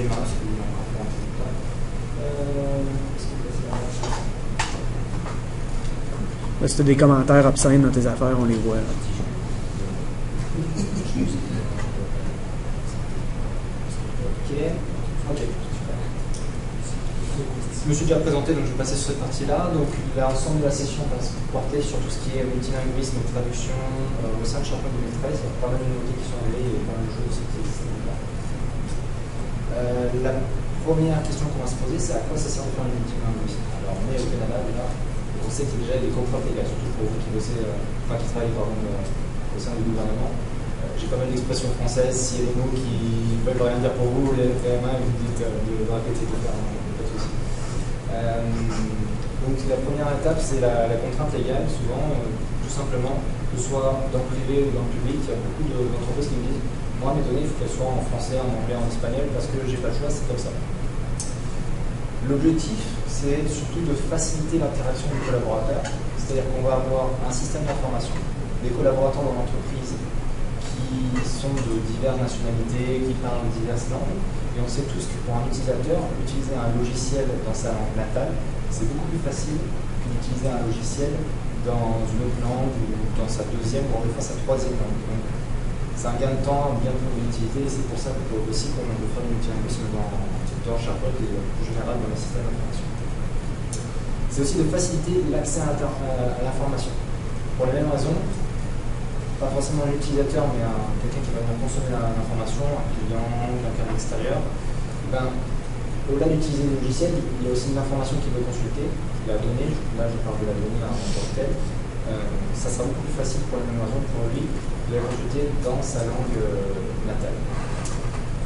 mains, parce qu'il y a encore un peu de temps. Est-ce que c'est la même chose? Si tu as des commentaires obscènes dans tes affaires, on les voit. Là. Ok. Je me suis déjà présenté, donc je vais passer sur cette partie-là. Donc l'ensemble de la session va se porter sur tout ce qui est multilinguisme et traduction au sein de SharePoint 2013. Il y a pas mal de nouveautés qui sont arrivées et pas mal de choses qui existent déjà. La première question qu'on va se poser, c'est à quoi ça sert de faire le multilinguisme. Alors on est au Canada déjà, on sait qu'il y a déjà des contraintes légales, surtout pour vous qui bossez, qui travaillent au sein du gouvernement. J'ai pas mal d'expressions françaises, s'il y a des mots qui ne veulent rien dire pour vous, vous levez la main et vous dites de répéter, de faire, pas de souci. Donc la première étape, c'est la contrainte légale, souvent, tout simplement, que ce soit dans le privé ou dans le public, il y a beaucoup d'entreprises qui me disent moi, mes données, il faut qu'elles soient en français, en anglais, en espagnol, parce que j'ai pas le choix, c'est comme ça. L'objectif, c'est surtout de faciliter l'interaction des collaborateurs, c'est-à-dire qu'on va avoir un système d'information, des collaborateurs dans l'entreprise qui sont de diverses nationalités, qui parlent diverses langues, et on sait tous que pour un utilisateur, utiliser un logiciel dans sa langue natale, c'est beaucoup plus facile que d'utiliser un logiciel dans une autre langue ou dans sa deuxième ou des fois sa troisième langue. Donc, c'est un gain de temps, bien plus d'utilité, et c'est pour ça que aussi qu'on veut faire du multilinguisme dans SharePoint et en général dans les systèmes d'information. C'est aussi de faciliter l'accès à l'information. Pour la même raison, pas forcément l'utilisateur, mais quelqu'un qui va venir consommer l'information, un client, quelqu'un extérieur, au-delà d'utiliser le logiciel, il y a aussi une information qu'il veut consulter, la donnée, là je parle de la donnée en tant que telle, ça sera beaucoup plus facile pour la même raison pour lui de la consulter dans sa langue natale.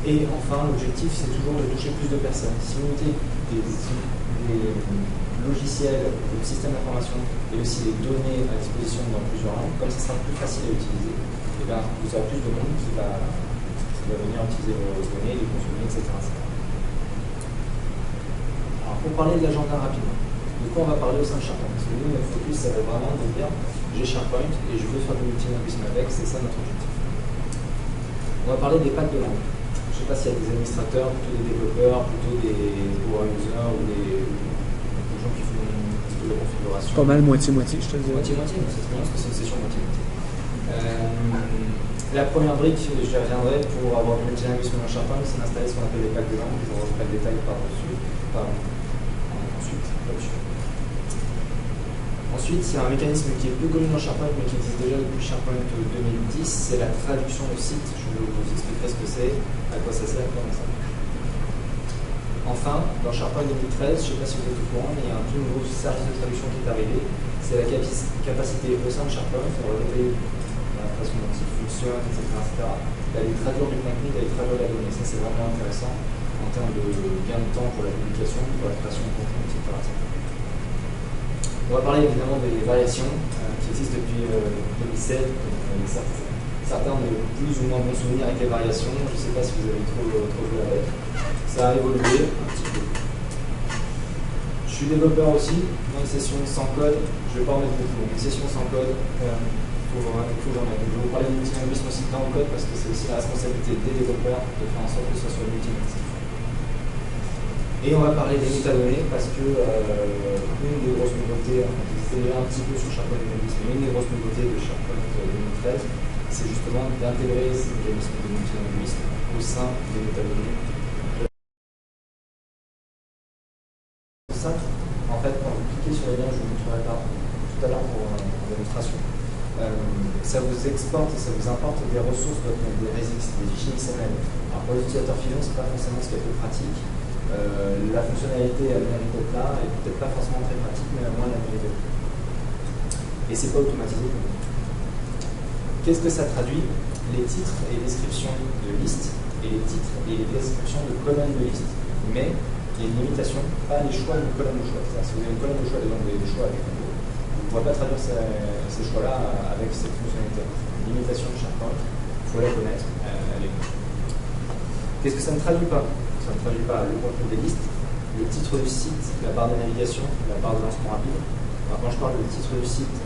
Et enfin, l'objectif c'est toujours de toucher plus de personnes. Si vous mettez des logiciels, des systèmes d'information et aussi des données à disposition dans plusieurs langues, comme ça sera plus facile à utiliser, et bien, vous aurez plus de monde qui va venir utiliser vos données, les consommer, etc. Alors, pour parler de l'agenda rapidement, de quoi on va parler au sein de SharePoint? Parce que nous, notre focus, ça va vraiment de dire j'ai SharePoint et je veux faire du multilinguisme avec, c'est ça notre objectif. On va parler des packs de langue. Je ne sais pas s'il y a des administrateurs, plutôt des développeurs, plutôt des power users ou des gens qui font un petit peu de configuration. Pas mal moitié-moitié, je te dis. Moitié-moitié, mais c'est très bien parce que c'est une session moitié-moitié. La première brique, je y reviendrai, pour avoir du multilinguisme dans SharePoint, c'est d'installer ce qu'on appelle les packs de langue. Je ne rentre pas le détail par-dessus. Ensuite, là-dessus. Ensuite, il y a un mécanisme qui est peu connu dans SharePoint, mais qui existe déjà depuis SharePoint 2010, c'est la traduction de site. Je vous expliquerai ce que c'est, à quoi ça sert, comment ça marche. Enfin, dans SharePoint 2013, je ne sais pas si vous êtes au courant, mais il y a un tout nouveau service de traduction qui est arrivé. C'est la capacité au sein de SharePoint, on va détailler la façon dont il fonctionne, etc. D'aller traduire du contenu, d'aller traduire la donnée. Ça, c'est vraiment intéressant en termes de gain de temps pour la publication, pour la création de contenu, etc. On va parler évidemment des variations qui existent depuis 2007. Certains ont plus ou moins bons souvenirs avec les variations. Je ne sais pas si vous avez trop joué avec. Ça a évolué un petit peu. Je suis développeur aussi. Dans une session sans code, je ne vais pas en mettre beaucoup. Une session sans code, il faut en mettre. Je vais vous parler du multilinguisme aussi dans le code parce que c'est aussi la responsabilité des développeurs de faire en sorte que ça soit multilinguisme. Et on va parler des métadonnées parce que une des grosses nouveautés, c'était déjà un petit peu sur SharePoint 2010, mais une des grosses nouveautés de SharePoint 2013, c'est justement d'intégrer ces mécanismes de multilinguisme au sein des métadonnées. En fait, quand vous cliquez sur les liens, je vous montrerai tout à l'heure pour une démonstration, ça vous exporte et ça vous importe des ressources, des RESX, des fichiers XML. Alors pour les utilisateurs finaux, ce n'est pas forcément ce qui est le plus pratique. La fonctionnalité elle mérite là et peut-être pas forcément très pratique, mais au moins elle mérite. Et c'est pas automatisé. Qu'est-ce que ça traduit? Les titres et les descriptions de listes et les titres et les descriptions de colonnes de listes. Mais il y a une limitation, pas les choix de colonnes de choix. Si vous avez une colonne de choix, vous avez des choix avec un mot, vous ne pourrez pas traduire ces choix-là avec cette fonctionnalité. Une limitation de SharePoint, il faut la connaître, elle est. Qu'est-ce que ça ne traduit pas? Ça ne traduit pas le contenu des listes, le titre du site, la barre de navigation, la barre de lancement rapide. Alors, quand je parle de titre du site,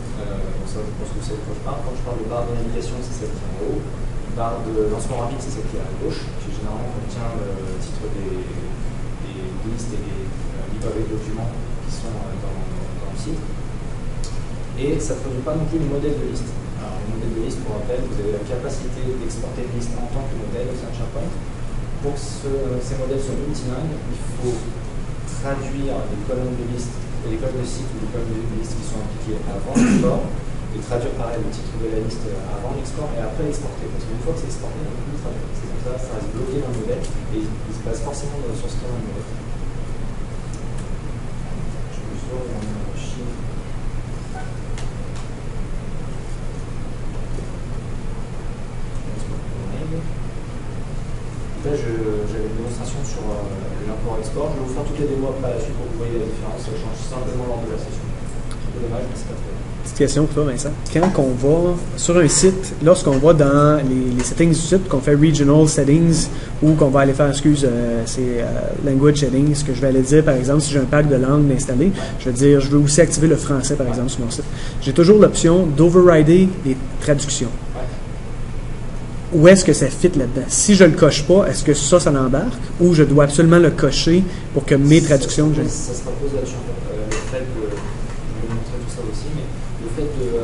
ça, je pense que vous savez de quoi je parle. Quand je parle de barre de navigation, c'est celle qui est en haut. barre de lancement rapide, c'est celle qui est à gauche, qui généralement contient le titre des listes et des librairies de documents qui sont dans le site. Et ça ne produit pas non plus le modèle de liste. Alors, le modèle de liste, pour rappel, vous avez la capacité d'exporter une liste en tant que modèle au sein de SharePoint. Pour que ces modèles soient multilingues, il faut traduire les colonnes de liste, les colonnes de site ou les colonnes de liste qui sont appliquées avant l'export, et traduire pareil le titre de la liste avant l'export et après l'exporter. Parce qu'une fois que c'est exporté, on ne peut plus le traduire. C'est comme ça reste bloqué dans le modèle et il se passe forcément sur ce dans le modèle. Je me sors un chiffre. Là, j'avais une démonstration sur l'import-export. Je vais vous faire toutes les démos après à la suite pour que vous voyez la différence. Ça change simplement lors de la session. C'est un peu dommage, mais c'est pas très grave. Petite question pour toi, Vincent. Quand on va sur un site, lorsqu'on va dans les settings du site, qu'on fait regional settings ou qu'on va aller faire, language settings, ce que je vais aller dire, par exemple, si j'ai un pack de langues installé, je vais dire, je veux aussi activer le français, par exemple, sur mon site. J'ai toujours l'option d'overrider les traductions. Où est-ce que ça fit là-dedans? Si je le coche pas, est-ce que ça l'embarque ou je dois absolument le cocher pour que mes traductions... Ça se repose là-dessus. Le fait de... Je vais vous montrer tout ça aussi, mais le fait de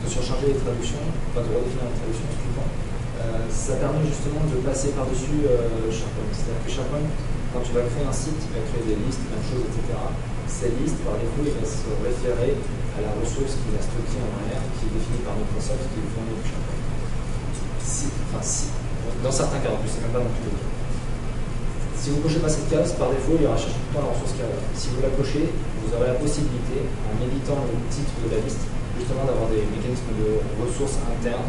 surcharger les traductions, enfin de redéfinir la traduction, excuse-moi, ça permet justement de passer par-dessus SharePoint. C'est-à-dire que SharePoint, quand tu vas créer un site, tu vas créer des listes, plein de choses, etc. Ces listes, par défaut, il va se référer à la ressource qu'il a stockée en arrière, qui est définie par Microsoft, qui est fournie au SharePoint. Dans certains cas, en plus, c'est même pas non plus le cas. Si vous ne cochez pas cette case, par défaut, il y aura cherché tout le temps la ressource qui est là. Si vous la cochez, vous aurez la possibilité, en éditant le titre de la liste, justement d'avoir des mécanismes de ressources internes.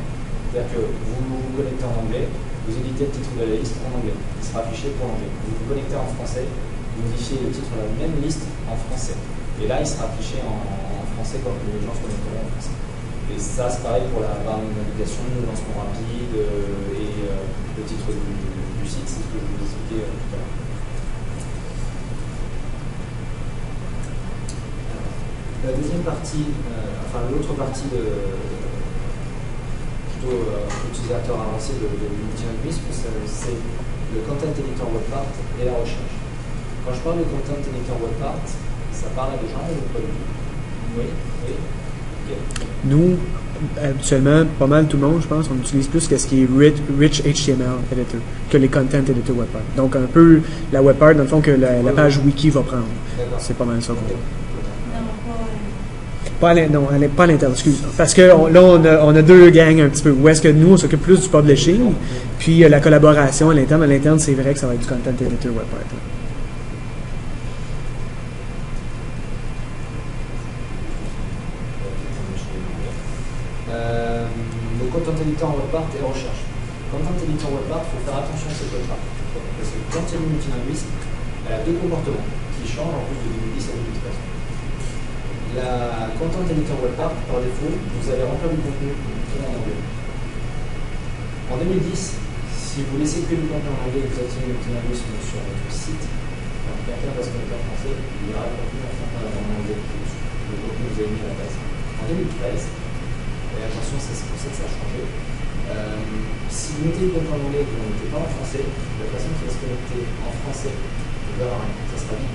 C'est-à-dire que vous vous connectez en anglais, vous éditez le titre de la liste en anglais. Il sera affiché pour l'anglais. Vous vous connectez en français, vous modifiez le titre de la même liste en français. Et là, il sera affiché en français comme les gens se connecteront en français. Et ça, c'est pareil pour la barre de navigation, le lancement rapide et le titre du site, c'est ce que je vous expliquais tout à l'heure. La deuxième partie, l'autre partie plutôt utilisateur avancé de multilinguisme, c'est le content editor web part et la recherche. Quand je parle de content editor web part, ça parle à des gens ou pas du tout? Oui. Nous, habituellement, pas mal tout le monde, je pense, on utilise plus que ce qui est Rich HTML Editor que les Content Editor Web Part. Donc, un peu la web part, dans le fond, que la page wiki va prendre. C'est pas mal ça qu'on fait. Pas à l'interne, excuse. Parce que là, on a deux gangs un petit peu. Où est-ce que nous, on s'occupe plus du publishing, puis la collaboration à l'interne. À l'interne, c'est vrai que ça va être du Content Editor Web Part. Le content editor web part et recherche. Content editor web part, il faut faire attention à cette web part. Parce que quand il y a le multilinguisme, elle a deux comportements qui changent en plus de 2010 à 2013. La content editor web part, par défaut, vous allez remplir du contenu en anglais. En 2010, si vous laissez que du contenu en anglais et que vous activez le multilinguisme sur votre site, quelqu'un va se connecter en français, il y aura le contenu en anglais. Le contenu que vous avez mis à la base. En 2013, et attention, c'est pour ça que ça a changé. Si vous mettez le contenu en anglais et que vous ne mettez pas en français, la personne qui va se connecter en français ne verra rien. Ça sera vide.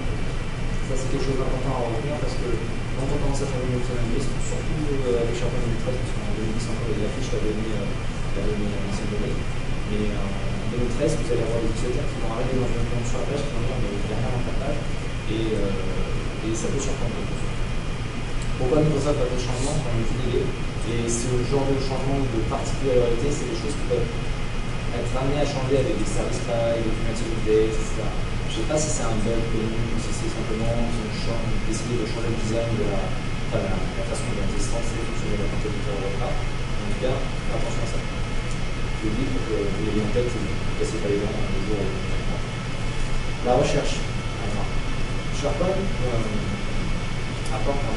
Ça, c'est quelque chose d'important à retenir parce que quand on commence à faire une multilinguisme, surtout avec SharePoint 2013, parce qu'en 2010 encore, les affiches l'avaient mis l'ancienne donnée. Mais en 2013, vous allez avoir des utilisateurs qui vont arriver dans une commande sur la page, qui vont dire mais il n'y a rien dans ta page, et ça peut surprendre beaucoup. Pourquoi Microsoft a fait le changement quand on est vidé? Et ce genre de changement de particularité, c'est des choses qui peuvent être amenées à changer avec des services pages, des automatisés, etc. Je ne sais pas si c'est un bug connu, si c'est simplement d'essayer de changer le design de la façon dont est censé fonctionner la comptabilité web part. En tout cas, attention à ça. Je vous le dis pour que vous l'ayez en tête et que vous ne cassez pas les dents un jour ou l'autre. La recherche. Alors, SharePoint apporte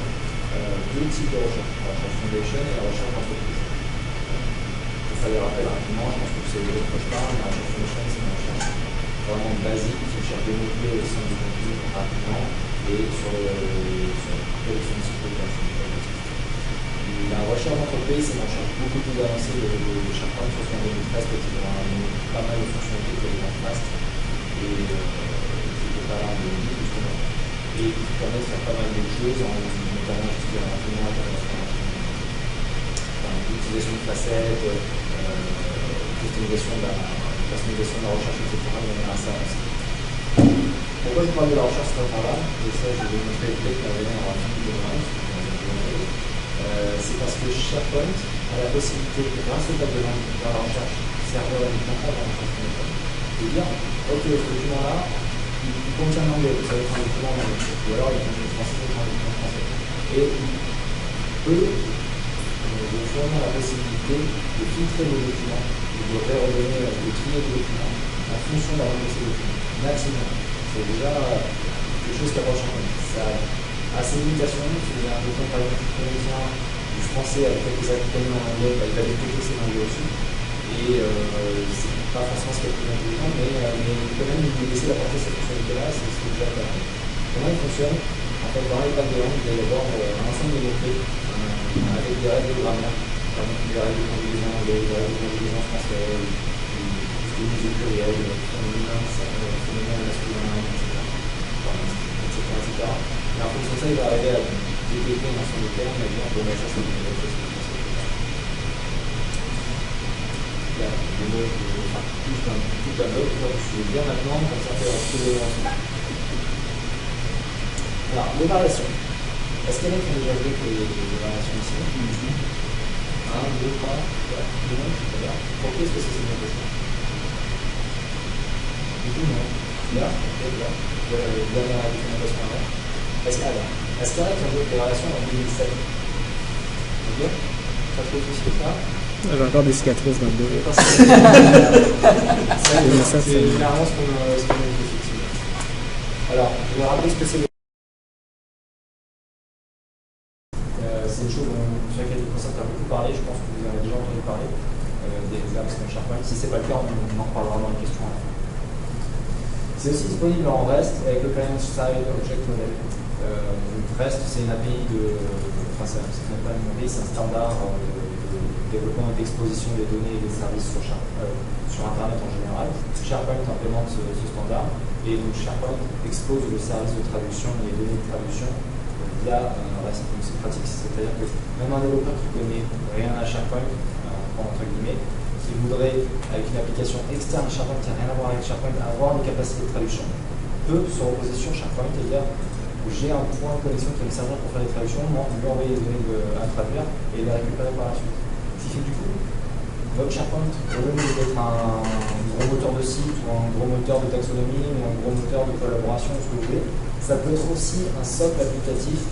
deux types de recherche. La recherche foundation et la recherche entreprise. Je vais faire des rappels rapidement, je pense que vous savez de quoi je parle. La recherche foundation, c'est une recherche vraiment basique qui cherche des mots-clés au sein du contenu rapidement et sur la collection de sites web. La recherche d'entreprise, c'est une recherche beaucoup plus avancée de SharePoint, surtout en 2013, quand il y a pas mal de fonctionnalités qui étaient en face et qui n'étaient pas là en 2010 justement, et qui permet de faire pas mal de choses, notamment tout ce qui est renseignement l'utilisation de facettes, customisation de la recherche, etc. de manière assez avancée. Pourquoi je parle de la recherche sur ce temps-là? Et ça, je vais vous montrer peut-être la manière en rapide de c'est parce que SharePoint a la possibilité, grâce au table de langue dans la recherche, serveur uniquement dans la recherche de dire ok, ce document-là, il contient l'anglais, ça va être un document en anglais, ou alors il contient le français, il contient un document français. Et il peut vous fournir la possibilité de filtrer le document, de réordonner, de trier le document en fonction de la langue de ces documents. Maximum. C'est déjà quelque chose qui approche en ligne. Ça a ses limitations. Si vous avez un document par exemple tunisien du français avec quelques acronymes en anglais, il va détecter ces langues aussi. Et c'est pas forcément ce qu'il y a de plus intelligent, mais quand même lui laisser apporter cette fonctionnalité-là, c'est ce que déjà fait. Comment il fonctionne? En fait, dans les tables de langue, il va y avoir un ensemble de mots-clés avec des règles de grammaire, par exemple des règles de conjugaison anglais, des règles de conjugaison français, des pluriels, féminin, masculin, etc. Et en fonction de ça, il va arriver à détecter un ensemble de termes et dire bon, ça c'est une nouvelle chose. Il y a des mots, enfin, tout un tableau, je vais dire maintenant, comme ça fait un peu de ensemble. Alors, les variations. Est-ce qu'il y en a qui ont déjà vu les variations ici? 1, 2, 3, 4, 5, très bien. Pourquoi est-ce que c'est bien possible? Du coup, non. Là, ok, là. Dernière documentation avant. Est-ce qu'il y en a qui ont vu les variations en 2007? Ok? Pas trop de soucis là? J'ai encore des cicatrices dans le dos. C'est généralement ce qu'on a vu effectivement. Alors, je vais rappeler ce que c'est. C'est une chose sur laquelle le concept a beaucoup parlé, je pense que vous en avez déjà entendu parler, des verbes dans SharePoint. Si ce n'est pas le cas, on en reparlera dans les questions à la fin. C'est aussi disponible en REST avec le Client-Side Object Model. REST, c'est une API c'est même pas une API, c'est un standard de développement et d'exposition des données et des services sur Internet en général. SharePoint implémente ce standard et donc SharePoint expose le service de traduction et les données de traduction via REST. Donc c'est pratique, c'est-à-dire que même un développeur qui connaît rien à SharePoint, entre guillemets, qui voudrait, avec une application externe à SharePoint qui n'a rien à voir avec SharePoint, avoir des capacités de traduction, peut se reposer sur SharePoint et dire j'ai un point de connexion qui va me servir pour faire des traductions, lui envoyer les données à traduire et les récupérer par la suite. Ce qui fait du coup, votre SharePoint, au lieu d'être un gros moteur de site ou un gros moteur de taxonomie ou un gros moteur de collaboration, ce que vous voulez, ça peut être aussi un socle applicatif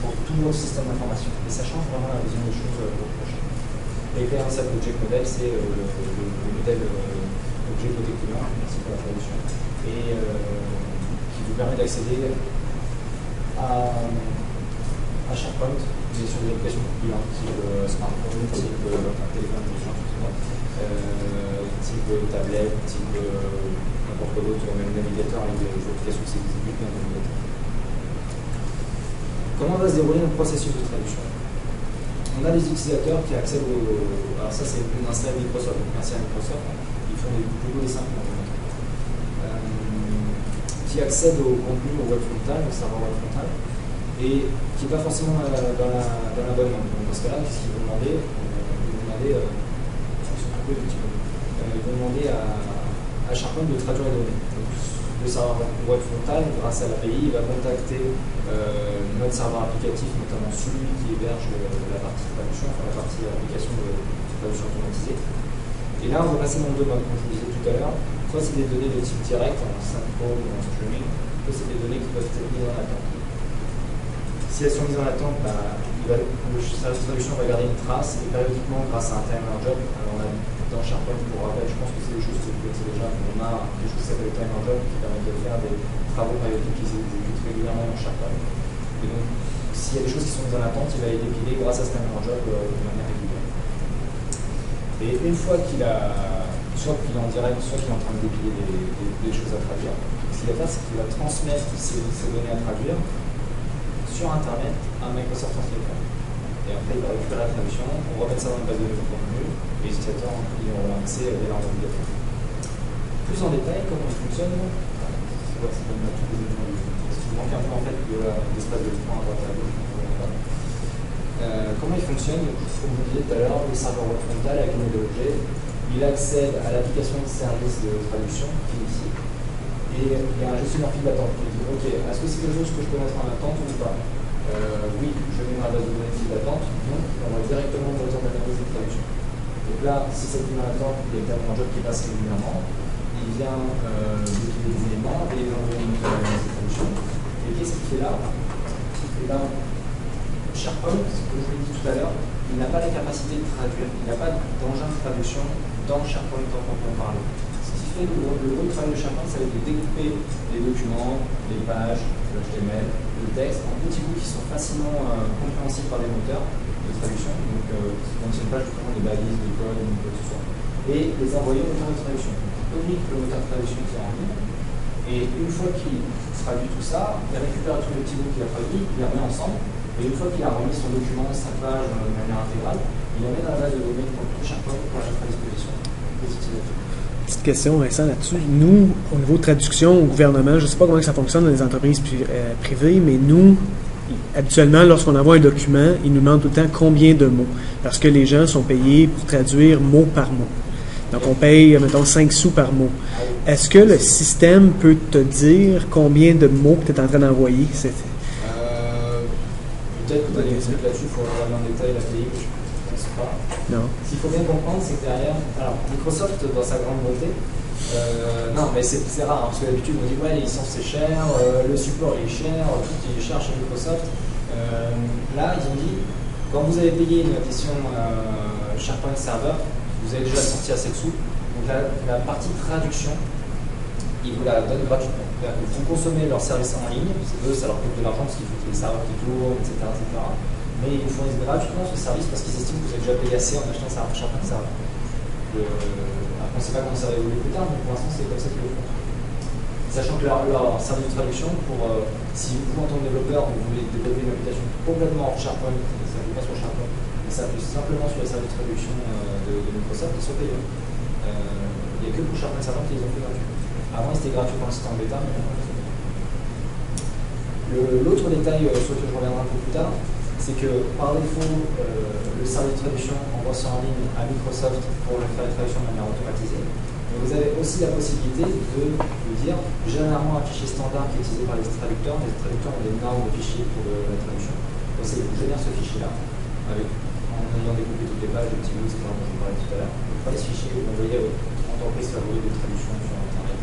pour tout notre système d'information. Et ça change vraiment la vision des choses pour le prochain. Et Client-Side Object Model, c'est le modèle Object Protector, merci pour la traduction, et qui vous permet d'accéder à SharePoint, mais sur des applications plus larges, type smartphone, type téléphone intelligent, type tablette, type n'importe quoi d'autre, même navigateur avec des applications qui s'exécutent bien dans le navigateur. Comment va se dérouler notre processus de traduction? On a des utilisateurs qui accèdent alors ça c'est une install Microsoft, donc merci à Microsoft, ils font des plus dessins qui accèdent au contenu au web frontal, au serveur web frontal, et qui n'est pas forcément dans la bonne langue. Donc dans ce cas-là, qu'est-ce qu'ils vont demander? Ils vont demander à SharePoint de traduire les données. Donc, le serveur web frontal, grâce à l'API, va contacter notre serveur applicatif, notamment celui qui héberge la partie traduction, enfin la partie application de traduction automatisée. Et là, on va passer dans deux modes, comme je vous disais tout à l'heure. Soit c'est des données de type direct, en synchrone ou en streaming, soit c'est des données qui peuvent être mises en attente. Si elles sont mises en attente, le service de traduction va garder une trace et périodiquement, grâce à un timer job, alors on a dans SharePoint, pour rappel, je pense que c'est des choses que vous connaissez déjà, on a des choses qui s'appellent timer job qui permettent de faire des travaux périodiques qui s'exécutent régulièrement dans SharePoint. Et donc, s'il y a des choses qui sont mises en attente, il va les dépiler grâce à ce timer job de manière régulière. Et une fois qu'il a soit qu'il est en direct, soit qu'il est en train de dépiler des choses à traduire. Ce qu'il va faire, c'est qu'il va transmettre ces données à traduire sur Internet à Microsoft Translator. Et après, il va récupérer la traduction, on remet ça dans une base de données de contenu, et les utilisateurs ils auront accès dès leur navigateur. Plus en détail, comment il fonctionne, c'est pas tout les éléments. Il manque un peu en fait d'espace de point à droite à gauche. Comment il fonctionne? Comme vous disiez tout à l'heure, le serveur web frontal avec une objet, il accède à l'application de service de traduction qui est ici. Et il y a un gestionnaire fil d'attente qui dit ok, est-ce que c'est quelque chose que je peux mettre en attente ou pas? Oui, je mets ma base de données fil d'attente, donc on va directement au moteur d'analyse de traduction. Donc là, si cette ligne d'attente, il y a un job qui passe régulièrement, il vient décliner des éléments et les envoyer au moteur d'analyse de traduction. Et qu'est-ce qu'il fait là? SharePoint, comme je l'ai dit tout à l'heure, il n'a pas la capacité de traduire, il n'a pas d'engin de traduction dans SharePoint en proprement parler. Ce qui fait le gros travail de SharePoint, ça va être de découper les documents, les pages, le HTML, le texte, en petits bouts qui sont facilement compréhensibles par les moteurs de traduction, donc dans une page, des balises, des codes, ou quoi que ce soit, et les envoyer au moteur de traduction. Communique le moteur de traduction qui est en ligne, et une fois qu'il traduit tout ça, il récupère tous les petits bouts qu'il a traduits, il les remet ensemble. Et une fois qu'il a remis son document, sa page de manière intégrale, il la met dans la base de données pour tout SharePoint pour la mettre à disposition des utilisateurs. Petite question, Vincent, là-dessus. Nous, au niveau de traduction au gouvernement, je ne sais pas comment ça fonctionne dans les entreprises privées, mais nous, habituellement, lorsqu'on envoie un document, ils nous demandent tout le temps combien de mots. Parce que les gens sont payés pour traduire mot par mot. Donc, on paye, mettons, 5 sous par mot. Est-ce que le système peut te dire combien de mots que tu es en train d'envoyer? Peut-être que tu as des trucs là-dessus, il faut regarder en détail l'API, mais je ne pense pas. Non. Ce qu'il faut bien comprendre, c'est que derrière, alors Microsoft, dans sa grande beauté, non, mais c'est rare, hein, parce que d'habitude, on dit ouais, les licences c'est cher, le support il est cher, tout est cher chez Microsoft. Là, ils ont dit, quand vous avez payé une addition SharePoint Server, vous avez déjà sorti à 7 sous, donc la partie traduction, ils vous la donnent gratuitement. Vous consommez leur service en ligne, eux ça leur coûte de l'argent parce qu'il faut que les serveurs qui tournent, etc., etc. Mais ils vous fournissent gratuitement ce service parce qu'ils estiment que vous avez déjà payé assez en achetant un SharePoint Server. Après, on ne sait pas comment ça va évoluer plus tard, mais pour l'instant c'est comme ça qu'ils le font. Sachant que leur service de traduction, si vous en tant que développeur, vous voulez développer une application complètement hors SharePoint, ça ne joue pas sur SharePoint, mais ça appuie simplement sur les services de traduction de Microsoft, ils sont payants. Il n'y a que pour SharePoint Server qu'ils ont fait gratuit. Avant, c'était gratuit quand c'était en bêta, mais maintenant, l'autre détail sur lequel je reviendrai un peu plus tard, c'est que par défaut, le service de traduction envoie ça en ligne à Microsoft pour faire les traductions de manière automatisée. Mais vous avez aussi la possibilité de dire, généralement un fichier standard qui est utilisé par les traducteurs ont des normes de fichiers pour la traduction. Donc c'est vous génère ce fichier-là, en ayant découpé toutes les pages, les petits bouts, etc., dont je vous parlais tout à l'heure. Vous prenez ce fichier, vous envoyez à votre entreprise favorite de traduction sur Internet.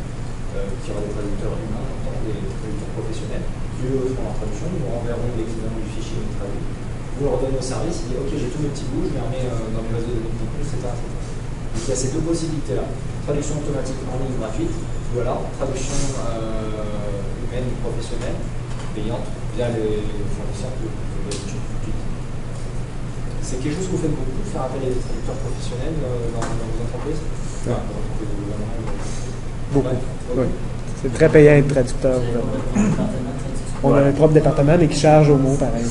Qui aura des traducteurs humains, des traducteurs professionnels, qui eux feront leur traduction, ils vous renverront l'équivalent du fichier traduit. Vous leur donnez au service, ils disent ok, j'ai tous mes petits bouts, je les remets dans mes bases de données de contenu, etc. Donc il y a ces deux possibilités-là. Traduction automatique en ligne gratuite, ou alors traduction humaine ou professionnelle, payante, via les fournisseurs de traduction. C'est quelque chose que vous faites beaucoup, faire appel à des traducteurs professionnels dans vos entreprises. Dans l'entreprise de gouvernement. Beaucoup. Oui. C'est très payant être traducteur. On a un propre département, mais qui charge au mot pareil.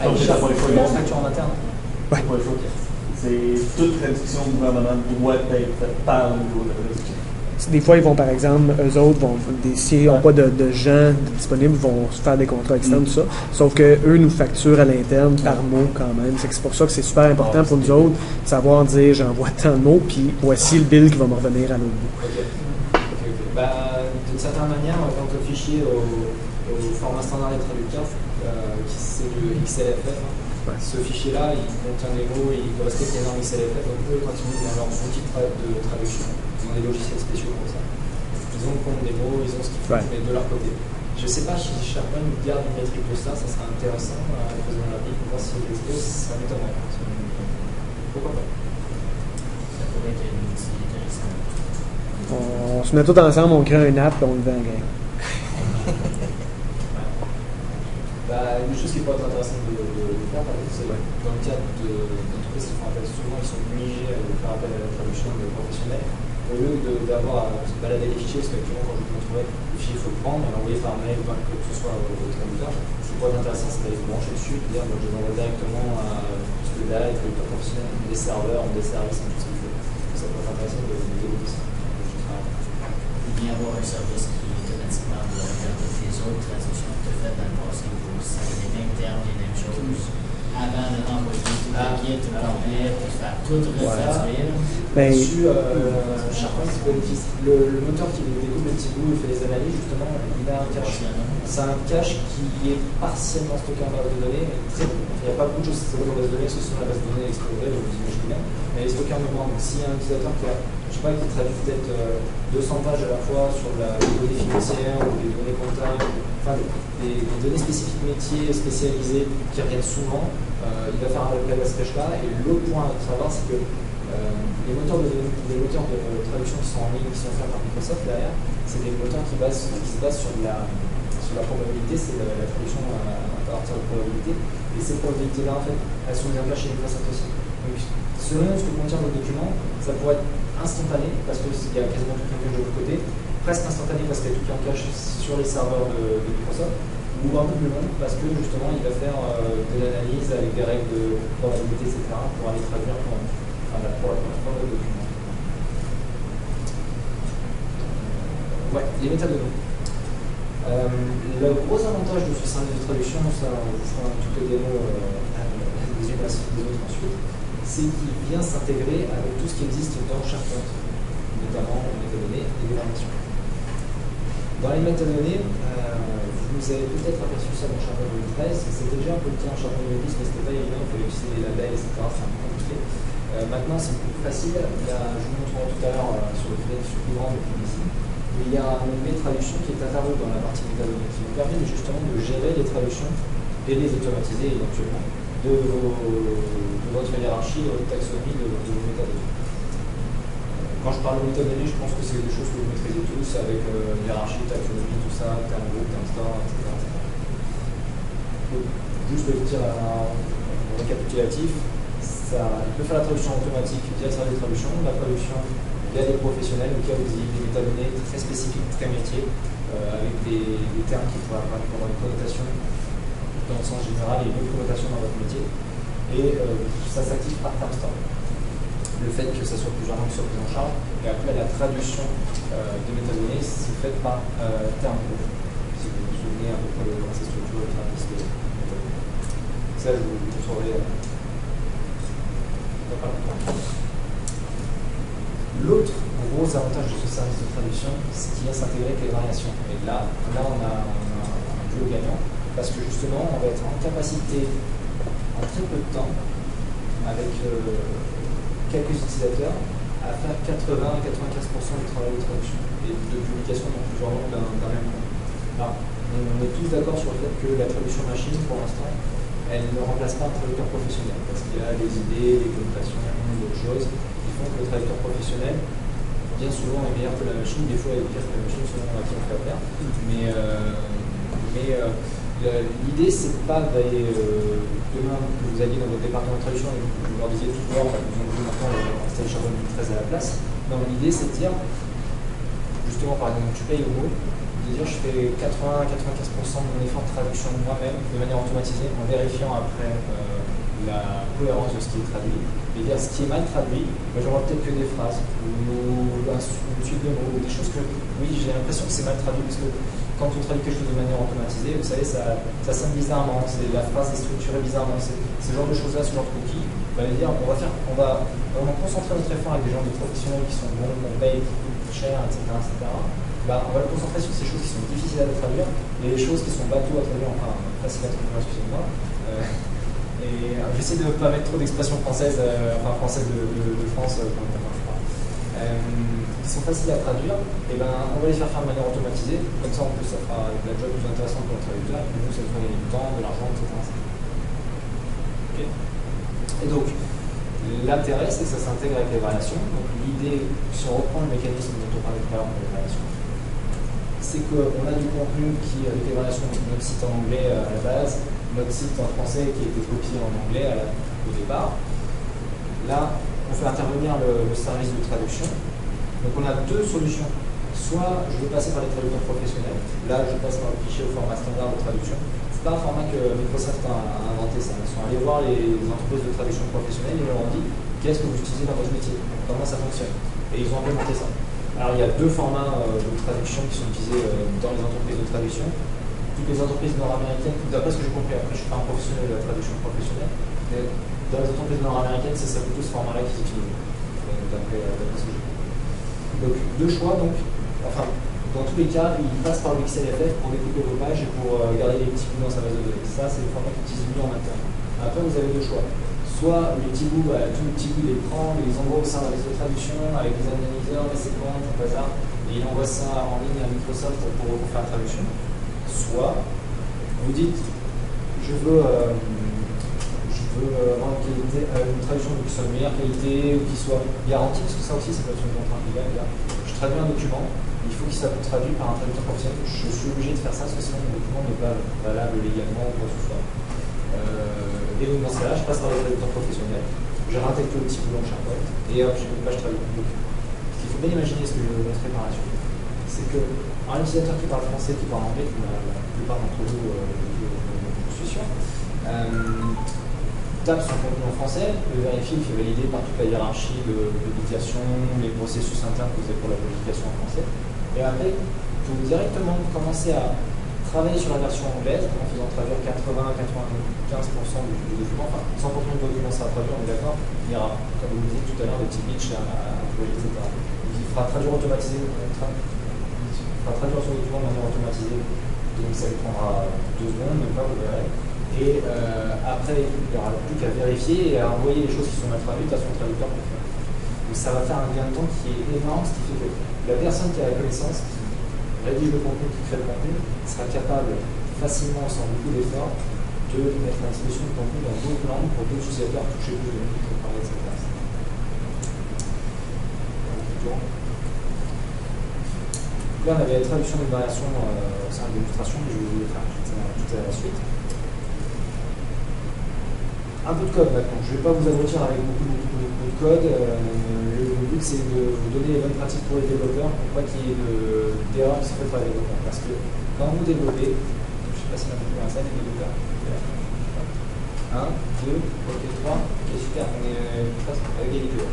Ah, il charge pour les factures en interne? Oui. C'est toute traduction gouvernementale doit être faite par le bureau de la traduction. Des fois, ils vont, par exemple, eux autres, s'ils n'ont pas de gens disponibles, vont faire des contrats externes, tout ça. Sauf qu'eux nous facturent à l'interne par mot quand même. C'est pour ça que c'est super important pour nous autres de savoir dire j'envoie tant de mots, puis voici le bill qui va me revenir à l'autre bout. D'une certaine manière, quand le fichier au format standard des traducteurs, c'est le XLFF, ce fichier-là, il contient des mots, il respecte les normes XLFF, donc eux, quand ils mettent dans leur outil de traduction, ils ont des logiciels spéciaux pour ça. Ils ont le compte des mots, ils ont ce qu'il faut, mais de leur côté. Je ne sais pas si SharePoint garde une métrique de ça serait intéressant à la président de la vie pour voir si les expose, ça m'étonnerait. Pourquoi pas? Ça pourrait être une outil intéressant. On se met tous ensemble, on crée un app et on le vend en game. Une chose qui peut être intéressante de faire, c'est dans le cadre d'entreprises qui font appel, souvent ils sont obligés à faire appel à la traduction de professionnels. au lieu d'avoir à se balader les fichiers, parce qu'actuellement quand je vous montrerai, le fichier il faut le prendre et l'envoyer par mail ou par quoi que ce soit au traducteur. Ce qui pourrait être intéressant, c'est d'aller se brancher dessus, de dire moi je les envoie directement à ce que là, avec le professionnel, des serveurs, des services, tout ce qu'il faut. Ça peut être intéressant de développer ça. Ou bien avoir un service qui automatiquement va regarder les autres traductions que tu as faites dans le passé pour si c'est les mêmes termes, les mêmes choses. Avant de renvoyer tout le kit, tout le complet, puis faire tout retraduire. Ben, SharePoint bénéficie. Le moteur qui découpe les petits bouts, il fait les analyses, justement, il a un cache. C'est un cache qui est partiellement stocké en base de données, mais très peu. Il n'y a pas beaucoup de choses qui sont stockées en base de données, parce que sinon la base de données est explosée, vous imaginez bien. Mais elle est stockée en mémoire. Donc s'il y a un utilisateur qui a, je sais pas, qui traduit peut-être 200 pages à la fois sur les données financières ou des données comptables, enfin des données spécifiques métiers spécialisées qui reviennent souvent, il va faire un appel à ce cache-là. Et l'autre point à savoir, c'est que les moteurs de traduction qui sont en ligne, qui sont faits par Microsoft derrière, c'est des moteurs qui se basent sur la probabilité, c'est la traduction à partir de probabilité. Et ces probabilités-là, en fait, elles sont mises en place chez Microsoft aussi. Donc, selon ce que contient le document, ça pourrait être instantané, parce qu'il y a quasiment tout qui est en cache de l'autre côté, presque instantané parce qu'il y a tout qui est en cache sur les serveurs de Microsoft, ou un peu plus long parce que justement il va faire de l'analyse avec des règles de probabilité, etc., pour aller traduire pour la première fois le document. Ouais, les méthodes de nom. Le gros avantage de ce service de traduction, ça on vous fera toutes les démos des unes des autres ensuite, c'est qu'il vient s'intégrer avec tout ce qui existe dans SharePoint, notamment les métadonnées et les formations. Dans les métadonnées, vous avez peut-être aperçu ça dans SharePoint 2013, c'était déjà un peu le cas en SharePoint 2010, mais c'était pas évident, il fallait utiliser les labels, etc. C'est un peu compliqué. Maintenant, c'est plus facile. Là, je vous montrerai tout à l'heure sur le fait plus grand depuis ici. Il y a un onglet traduction qui est apparu dans la partie métadonnées qui vous permet justement de gérer les traductions et les automatiser éventuellement de votre hiérarchie, de votre taxonomie, de vos métadonnées. Quand je parle de métadonnées, je pense que c'est des choses que vous maîtrisez tous avec hiérarchie, taxonomie, tout ça, terme groupe, terme store, etc. Donc, juste de dire un récapitulatif, il peut faire la traduction automatique via le service de traduction, la traduction via des professionnels, au cas où vous avez des métadonnées très spécifiques, très métiers, avec des termes qui pourraient avoir une connotation dans le sens général et une autre connotation dans votre métier. Et ça s'active par terme store. Le fait que ça soit plusieurs langues soit pris en charge, et après la traduction des métadonnées, c'est fait par terme groupe. Si vous vous souvenez à peu près de comment ça se structure, le service de métadonnées. Ça, je vous montrerai. L'autre gros avantage de ce service de traduction, c'est qu'il vient s'intégrer avec les variations. Et là on a un duo gagnant, parce que justement, on va être en capacité, en très peu de temps, avec quelques utilisateurs, à faire 80 à 95% du travail de traduction et de publication dans plusieurs langues d'un même nom. Alors, on est tous d'accord sur le fait que la traduction machine, pour l'instant, elle ne remplace pas un traducteur professionnel, parce qu'il y a des idées, des connotations, d'autres choses qui font que le traducteur professionnel, bien souvent, est meilleur que la machine. Des fois, il est pire que la machine selon à qui on fait affaire. Mais l'idée, c'est pas d'aller demain que vous alliez dans votre département de traduction et que vous leur disiez tout dehors, vous ont dit maintenant on installe SharePoint 2013 à la place. Non, l'idée, c'est de dire, justement, par exemple, tu payes au mot, de dire je fais 80-95% de mon effort de traduction moi-même de manière automatisée en vérifiant après la cohérence de ce qui est traduit. Et dire ce qui est mal traduit, j'aurai peut-être que des phrases ou une suite de mots, ou des choses que, oui, j'ai l'impression que c'est mal traduit parce que quand on traduit quelque chose de manière automatisée, vous savez, ça sonne bizarrement, la phrase est structurée bizarrement, ce genre de choses-là, ce genre de cookies, on va dire, on va vraiment concentrer notre effort avec des gens de professionnels qui sont bons, qu'on paye, qui coûtent cher, etc. On va le concentrer sur ces choses qui sont difficiles à traduire et les choses qui sont bateaux à traduire, enfin faciles à traduire, excusez-moi. Et j'essaie de ne pas mettre trop d'expressions françaises, françaises de France, qui sont faciles à traduire, et on va les faire de manière automatisée, comme ça en plus ça fera la job plus intéressante pour le traducteur, et nous ça nous fera gagner du temps, de l'argent, etc. Okay. Et donc, l'intérêt c'est que ça s'intègre avec les variations. Donc l'idée, si on reprend le mécanisme dont on parlait tout à l'heure pour les variations, c'est qu'on a du contenu qui, avec les variations, notre site en anglais à la base, notre site en français qui a été copié en anglais au départ. Là, on fait intervenir le service de traduction Donc on a deux solutions. Soit je veux passer par les traducteurs professionnels, là je passe par le fichier au format standard de traduction. C'est pas un format que Microsoft a inventé ça. Ils sont allés voir les entreprises de traduction professionnelle et ils leur ont dit qu'est-ce que vous utilisez dans votre métier, comment ça fonctionne. Et ils ont implémenté ça. Alors il y a deux formats de traduction qui sont utilisés dans les entreprises de traduction. Toutes les entreprises nord-américaines, d'après ce que j'ai compris, après je ne suis pas un professionnel de la traduction professionnelle, mais dans les entreprises nord-américaines, c'est plutôt ce format-là qui s'utilise, d'après ce que j'ai compris. Donc deux choix, donc, enfin, dans tous les cas, il passe par le XLFF pour découper vos pages et pour garder les petits bouts dans sa base de données. Ça, c'est le format qu'utilise lui en interne. Après, vous avez deux choix. Soit les petits bouts, tous les petits bouts, les prend, les envoie au sein de la liste de traduction avec les analyseurs, les séquences, tout ça, et il envoie ça en ligne à Microsoft pour faire la traduction. Soit vous dites je veux avoir une traduction qui soit de meilleure qualité ou qui soit garantie, parce que ça aussi ça peut être une contrainte légale. Je traduis un document, il faut qu'il soit traduit par un traducteur professionnel. Je suis obligé de faire ça parce que sinon le document n'est pas valable légalement ou quoi que ce soit. Et donc dans ce cas-là, je passe par les traducteurs professionnels, je réintègre le petit boulot en SharePoint et hop, j'ai une page traduite. Donc, ce qu'il faut bien imaginer, ce que je vais vous montrer par la suite, c'est qu'un utilisateur qui parle français, qui parle anglais, comme la plupart d'entre vous, je suis sûr, tape son contenu en français, le vérifie, il fait valider par toute la hiérarchie de publication, les processus internes que vous avez pour la publication en français. Et après, vous directement commencer à travailler sur la version anglaise en faisant traduire 80-95% du document, enfin 100% du document sera traduit, on est d'accord. Il y aura, comme vous le disiez tout à l'heure, des petits pitchs à corriger, etc. Il fera traduire automatisé, traduire son document de manière automatisée, donc ça lui prendra 2 secondes, même pas, vous verrez. Et après, il n'y aura plus qu'à vérifier et à envoyer les choses qui sont mal traduites à son traducteur pour faire. Donc ça va faire un gain de temps qui est énorme, ce qui fait que la personne qui a la connaissance, qui rédige le contenu, qui crée le contenu, sera capable facilement, sans beaucoup d'efforts, de mettre à disposition de contenu dans d'autres langues pour d'autres utilisateurs toucher plus de monde, qui parler, etc. Là, on avait la traduction d'une variation au sein de l'illustration, mais je vais vous le faire tout à la suite. Un peu de code maintenant. Je ne vais pas vous abrutir avec beaucoup de code. Le but, c'est de vous donner les bonnes pratiques pour les développeurs pour pas qu'il y ait d'erreurs qui sont faites par les développeurs. Parce que quand vous développez, je ne sais pas si on a pu voir ça, les développeurs. 1, 2, ok, 3, ok, super, on est presque à égalité.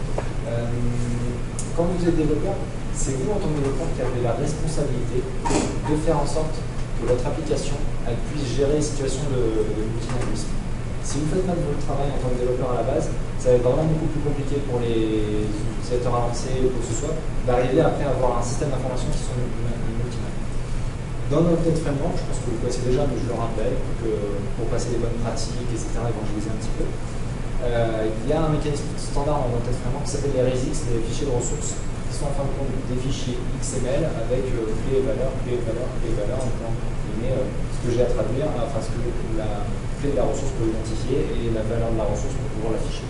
Quand vous êtes développeur, c'est vous en tant que développeur qui avez la responsabilité de faire en sorte que votre application elle puisse gérer les situations de multilinguisme. Si vous faites mal votre travail en tant que développeur à la base, ça va être vraiment beaucoup plus compliqué pour les utilisateurs avancés ou quoi que ce soit d'arriver après à avoir un système d'information qui sont multilingues. Dans notre .NET Framework, je pense que vous le connaissez déjà, mais je le rappelle, pour passer les bonnes pratiques, etc., évangéliser un petit peu, il y a un mécanisme standard dans notre .NET Framework qui s'appelle les RESX, les fichiers de ressources, qui sont en fin de compte des fichiers XML avec clé et valeur, clé et valeur, clé et valeur, en plan ce que j'ai à traduire, enfin ce que la clé de la ressource pour l'identifier et la valeur de la ressource pour pouvoir l'afficher.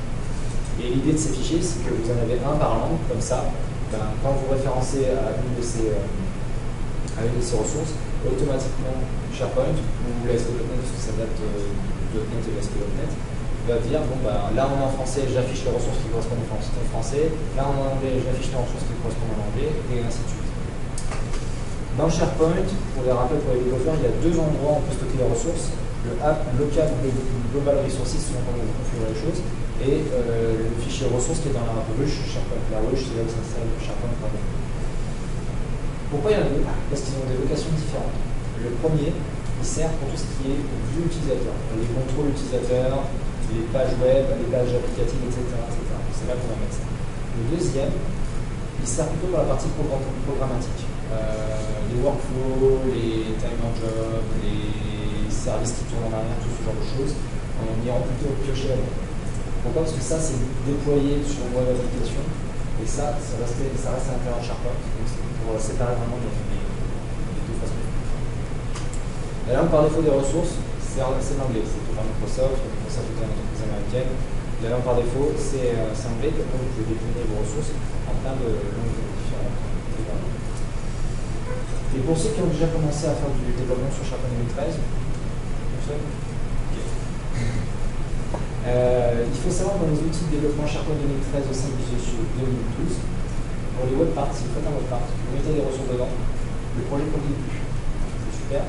Et l'idée de ces fichiers, c'est que vous en avez un par langue, comme ça, quand vous référencez à une de ces ressources, automatiquement SharePoint ou l'ASP.NET, parce que ça date de .NET et l'ASP.NET, va dire, bon, là on est en français, j'affiche les ressources qui correspondent au français, là on est en anglais, j'affiche les ressources qui correspondent en anglais, et ainsi de suite. Dans SharePoint, pour les rappels pour les développeurs, il y a 2 endroits où on peut stocker les ressources. Le app local global resources, selon comment vous configurez les choses, et le fichier ressources qui est dans la ruche SharePoint. La ruche, c'est là où s'installe SharePoint. Pourquoi il y en a 2? Parce qu'ils ont des vocations différentes. Le premier, il sert pour tout ce qui est vue utilisateur, les contrôles utilisateurs, les pages web, les pages applicatives, etc. C'est là qu'on va mettre ça. Le deuxième, il sert plutôt pour la partie programmatique. Les workflows, les time on job, les services qui tournent en arrière, tout ce genre de choses, on ira plutôt piocher avec. Pourquoi? Parce que ça, c'est déployé sur une web application, et ça reste à l'intérieur de SharePoint, donc c'est pour séparer vraiment les 2 façons. Et là, par défaut des ressources, c'est l'anglais, c'est pour Microsoft est une entreprise américaine. La langue par défaut, c'est anglais, donc vous pouvez décliner vos ressources en plein de langues différentes. Et pour ceux qui ont déjà commencé à faire du développement sur SharePoint 2013, il faut savoir que dans les outils de développement SharePoint 2013 au sein du 2012, pour les web parts, si vous faites un web part, vous mettez des ressources dedans, le projet ne compile plus. C'est super.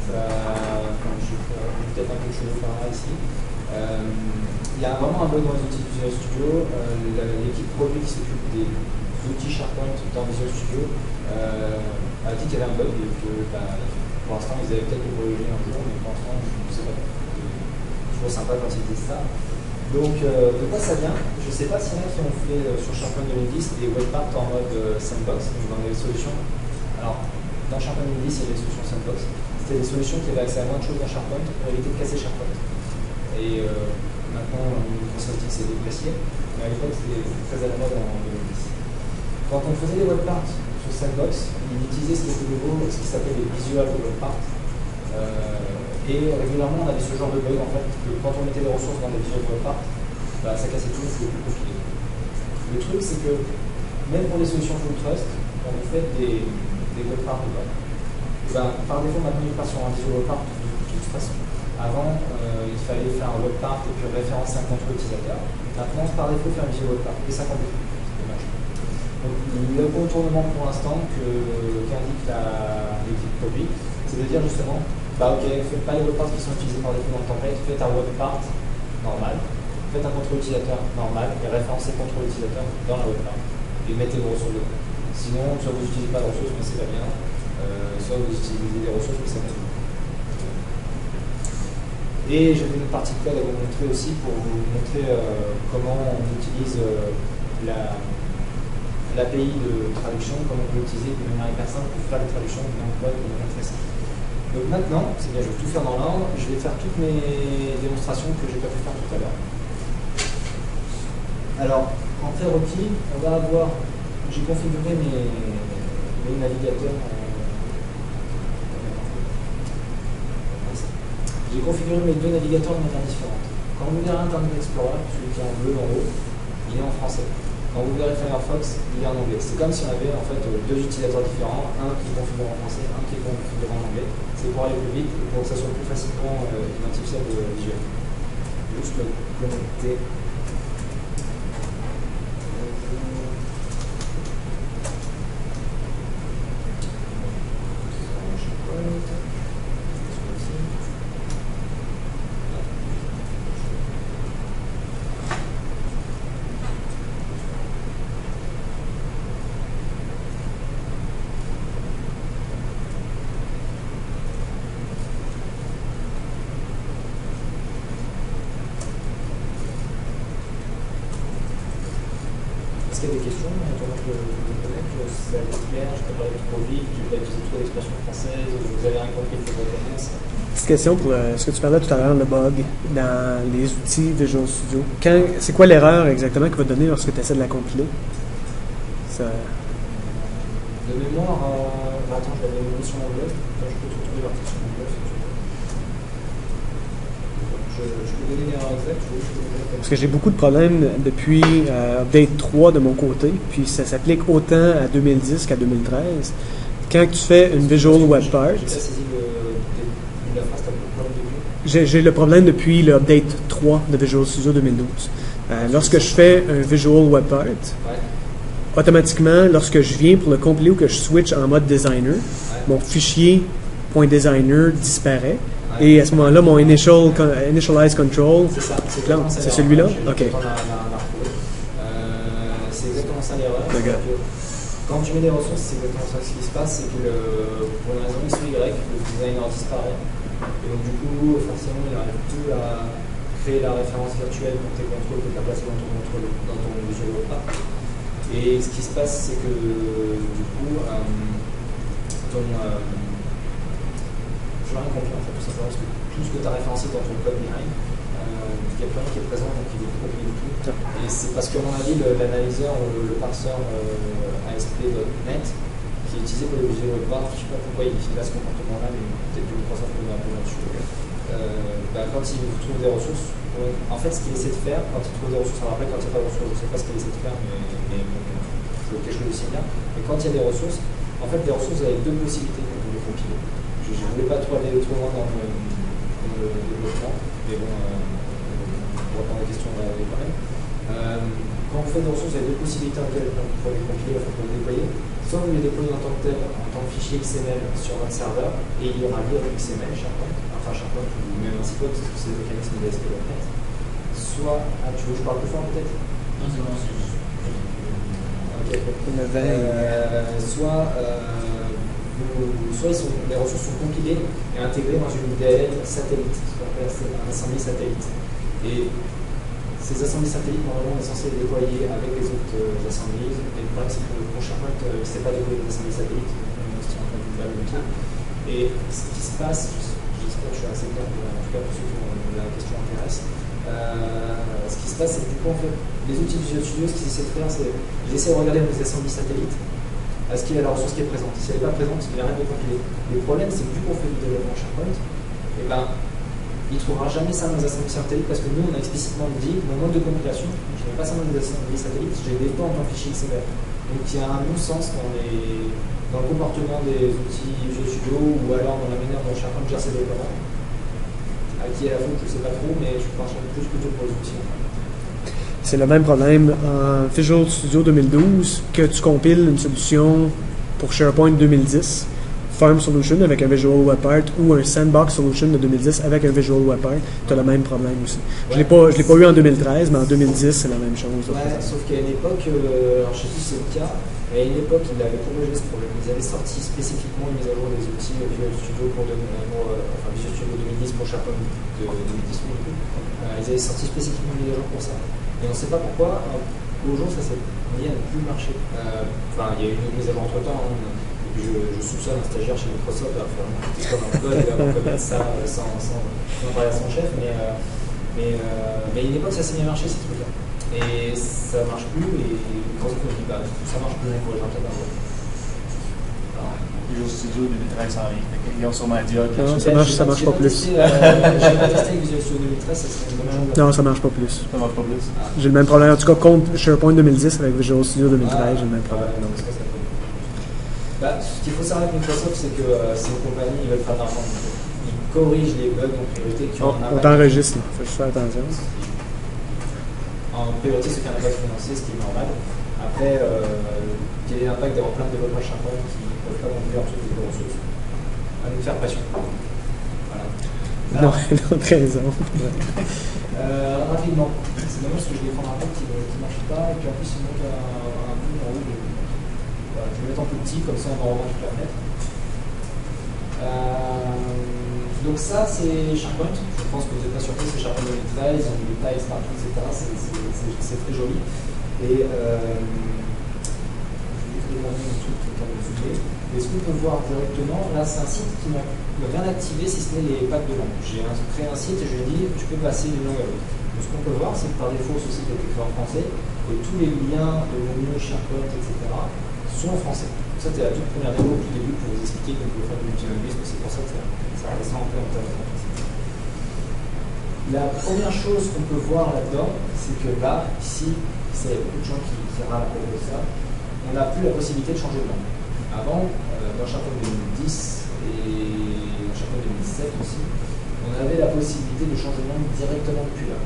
Je vais peut-être un peu de choses par là ici. Il y a vraiment un bug dans les outils Visual Studio. L'équipe produit qui s'occupe des outils SharePoint dans Visual Studio a dit qu'il y avait un bug et que pour l'instant ils avaient peut-être corrigé un jour, mais pour l'instant je ne sais pas. C'est toujours sympa quand ils disent ça. Donc de quoi ça vient? Je ne sais pas s'il y en a qui ont fait sur SharePoint 2010 des web parts en mode sandbox, donc dans les solutions. Alors dans SharePoint 2010 il y avait des solutions sandbox. C'était des solutions qui avaient accès à moins de choses dans SharePoint pour éviter de casser SharePoint. Et maintenant, Microsoft s'est déplacé, mais à l'époque, c'était très à la mode en 2010. Quand on faisait des web parts sur Sandbox, il utilisait ce qui était nouveau, ce qui s'appelait les visual web parts. Et régulièrement, on avait ce genre de bug, en fait, que quand on mettait des ressources dans les visual web parts, ça cassait tout, c'était plus compliqué. Le truc, c'est que même pour les solutions full trust, quand vous faites des web parts de bug, par défaut, maintenant, il passe sur un visual web part de toute façon. Avant, il fallait faire un web part et puis référencer un contrôle utilisateur. Maintenant, par défaut, faire un visual web part. Et ça complique. C'est dommage. Donc, le contournement pour l'instant qu'indique l'équipe produit, c'est de dire justement, ok, faites pas les web parts qui sont utilisés par défaut dans le template, faites un web part normal, faites un contrôle utilisateur normal et référencez le contrôle utilisateur dans la web part. Et mettez vos ressources dedans. Sinon, soit vous n'utilisez pas de ressources, mais c'est pas bien. Soit vous utilisez des ressources, mais c'est pas bien. Et j'avais une partie de code à vous montrer aussi pour vous montrer comment on utilise l'API de traduction, comment on peut l'utiliser de manière hyper simple pour faire les traductions d'un code de manière très simple. Donc maintenant, c'est bien, je vais tout faire dans l'ordre, je vais faire toutes mes démonstrations que j'ai pas pu faire tout à l'heure. Alors, en prérequis, on va avoir, j'ai configuré mes navigateurs. J'ai configuré mes deux navigateurs de manière différente. Quand vous verrez Internet Explorer, celui qui est en bleu en haut, il est en français. Quand vous verrez Firefox, il est en anglais. C'est comme si on avait en fait deux utilisateurs différents, un qui est configuré en français, un qui est configuré en anglais. C'est pour aller plus vite et pour que ça soit plus facilement identifiable visuel. Juste le connecter. Est-ce qu'il y a des questions? Je ça a été clair, je peux parler trop vite, je n'ai pas utilisé trop d'expressions françaises, vous avez rien compris de votre réponse. Petite question pour ce que tu parlais tout à l'heure, le bug dans les outils Visual Studio. C'est quoi l'erreur exactement qu'il va te donner lorsque tu essaies de la compiler? De mémoire, attends, je l'avais mis sur mon blog, je peux te retrouver l'article sur mon blog si tu veux. Je peux donner l'erreur exacte, parce que j'ai beaucoup de problèmes depuis Update 3 de mon côté, puis ça s'applique autant à 2010 qu'à 2013. Quand tu fais une Visual Web Part, j'ai le problème depuis le Update 3 de Visual Studio 2012. Lorsque je fais un Visual Web Part, automatiquement, lorsque je viens pour le compiler ou que je switch en mode designer, mon fichier .designer disparaît. Et à ce moment-là, mon initialize control, c'est celui-là? OK. C'est exactement ça l'erreur. Quand tu mets des ressources, c'est exactement ça. Ce qui se passe, c'est que pour une raison X ou Y, le designer disparaît. Et donc du coup, forcément, il n'arrive plus à créer la référence virtuelle pour tes contrôles que tu as placé dans ton contrôle, dans ton visual web part. Et ce qui se passe, c'est que du coup, je n'ai rien compris en fait, tout simplement parce que tout ce que tu as référencé dans ton code behind, il n'y a plus rien qui est présent, donc il est copié du tout. Et c'est parce que, à mon avis, l'analyseur, le parseur ASP.NET, qui est utilisé pour les visual web part, je ne sais pas pourquoi il a ce comportement-là, mais peut-être que Microsoft peut m'appeler là-dessus. Quand il trouve des ressources, en fait, ce qu'il essaie de faire, quand il trouve des ressources, alors après, quand il n'y a pas de ressources, je ne sais pas ce qu'il essaie de faire, mais je le cache aussi bien. Mais quand il y a des ressources, en fait, les ressources, vous avez deux possibilités quand vous les compilez. Je ne voulais pas trop aller trop loin dans le développement, mais bon, on va prendre la question quand même. quand vous faites des ressources, il y a deux possibilités en lesquelles vous pouvez les compiler, vous pouvez les déployer. Soit vous les déployez en tant que tel, en tant que fichier XML sur votre serveur, et il y aura lié avec XML, SharePoint, enfin SharePoint ou même un site web, parce que c'est des mécanismes d'ASP.NET. Soit, tu veux que je parle plus fort peut-être? Non, c'est bon, c'est juste. Soit les ressources sont compilées et intégrées dans une DLL satellite, ce qu'on appelle un assembly satellite. Et ces assemblées satellites, normalement, on est censé les déployer avec les autres assemblées. Et le problème, c'est que pour SharePoint, c'est pas déployer des assemblées satellites. Et ce qui se passe, j'espère que je suis assez clair, en tout cas pour ceux qui la question intéresse, ce qui se passe, c'est que du coup, en fait, les outils Visual Studio, ce qu'ils essaient de faire, c'est qu'ils essaient de regarder les assemblées satellites. Est-ce qu'il y a la ressource qui est présente? Si elle n'est pas présente, il n'y a rien de compiler. Le problème, c'est que vu qu'on fait du développement SharePoint, eh ben, il ne trouvera jamais ça dans les assemblées satellites parce que nous, on a explicitement dit, dans le mode de compilation, je n'ai pas ça dans les assemblées satellites, j'ai des temps en tant que fichier XML. Donc il y a un non-sens dans le comportement des outils Visual Studio ou alors dans la manière dont SharePoint gère ses déploiements. À qui est la faute, je ne sais pas trop, mais je pense plus plutôt pour les outils. C'est le même problème en Visual Studio 2012 que tu compiles une solution pour SharePoint 2010, Farm Solution avec un Visual Web Part ou un Sandbox Solution de 2010 avec un Visual Web Part, tu as le même problème aussi. Je ne l'ai pas eu en 2013, mais en 2010, c'est la même chose. Ouais, sauf qu'à une époque, alors je ne sais plus si c'est le cas, mais à une époque, ils avaient corrigé ce problème. Ils avaient sorti spécifiquement une mise à jour des outils Visual Studio Visual Studio 2010 pour SharePoint de 2010. Ils avaient sorti spécifiquement une mise à jour pour ça. Et on ne sait pas pourquoi, au jour, ça s'est mis à ne plus marcher. Enfin, il y a eu une mise à jour entre-temps. Je soupçonne un stagiaire chez Microsoft à faire comme un code et à commettre ça sans parler à son chef, mais à une époque ça s'est bien marché ces trucs-là. Et ça marche plus, et Microsoft me dit ça marche plus, pour les gens peut-être Visual Studio 2013 sans rien. Ils ont sûrement dit non, ça marche pas plus. J'ai pas testé avec Visual Studio 2013, ça serait une bonne chose. Non, ça marche pas plus. Ça marche pas plus. J'ai le même problème. En tout cas, contre SharePoint 2010 avec Visual Studio 2013, j'ai le même problème. Ce qu'il faut savoir avec Microsoft, c'est que ces compagnies, ils veulent faire de l'argent. Ils corrigent les bugs en priorité qui ont un impact. On t'enregistre, il faut juste faire attention. En priorité, ceux qui ont un impact financier, ce qui est normal. Après, quel est l'impact d'avoir plein de développeurs SharePoint qui ne peuvent pas non plus en toutes les ressources? À nous faire pression. Voilà. Non, l'autre raison. Rapidement, c'est dommage parce que je vais prendre un code qui ne marche pas et puis en plus il manque un bout en haut. Voilà, je vais le mettre en plus petit, comme ça on va revendre toute la fenêtre. Donc ça c'est SharePoint, je pense que vous n'êtes pas surpris, c'est SharePoint 2013, ils ont des détails partout, etc. C'est très joli. Et je vais demander un truc qui est zoomer. Et ce qu'on peut voir directement, là c'est un site qui n'a rien activé si ce n'est les packs de langue. J'ai créé un site et je lui ai dit tu peux passer d'une langue à l'autre. Donc ce qu'on peut voir, c'est que par défaut ce site est écrit en français et tous les liens de menus, SharePoint, etc. sont en français. Donc ça c'était la toute première démo au tout début pour vous expliquer qu'on peut faire du multilinguisme, c'est pour ça que ça redescend un peu en termes de français. La première chose qu'on peut voir là-dedans, c'est que là, ici, il y a beaucoup de gens qui râlent à propos de ça, on n'a plus la possibilité de changer de langue. Avant, dans SharePoint 2010 et dans SharePoint 2017 aussi, on avait la possibilité de changer de langue directement depuis là.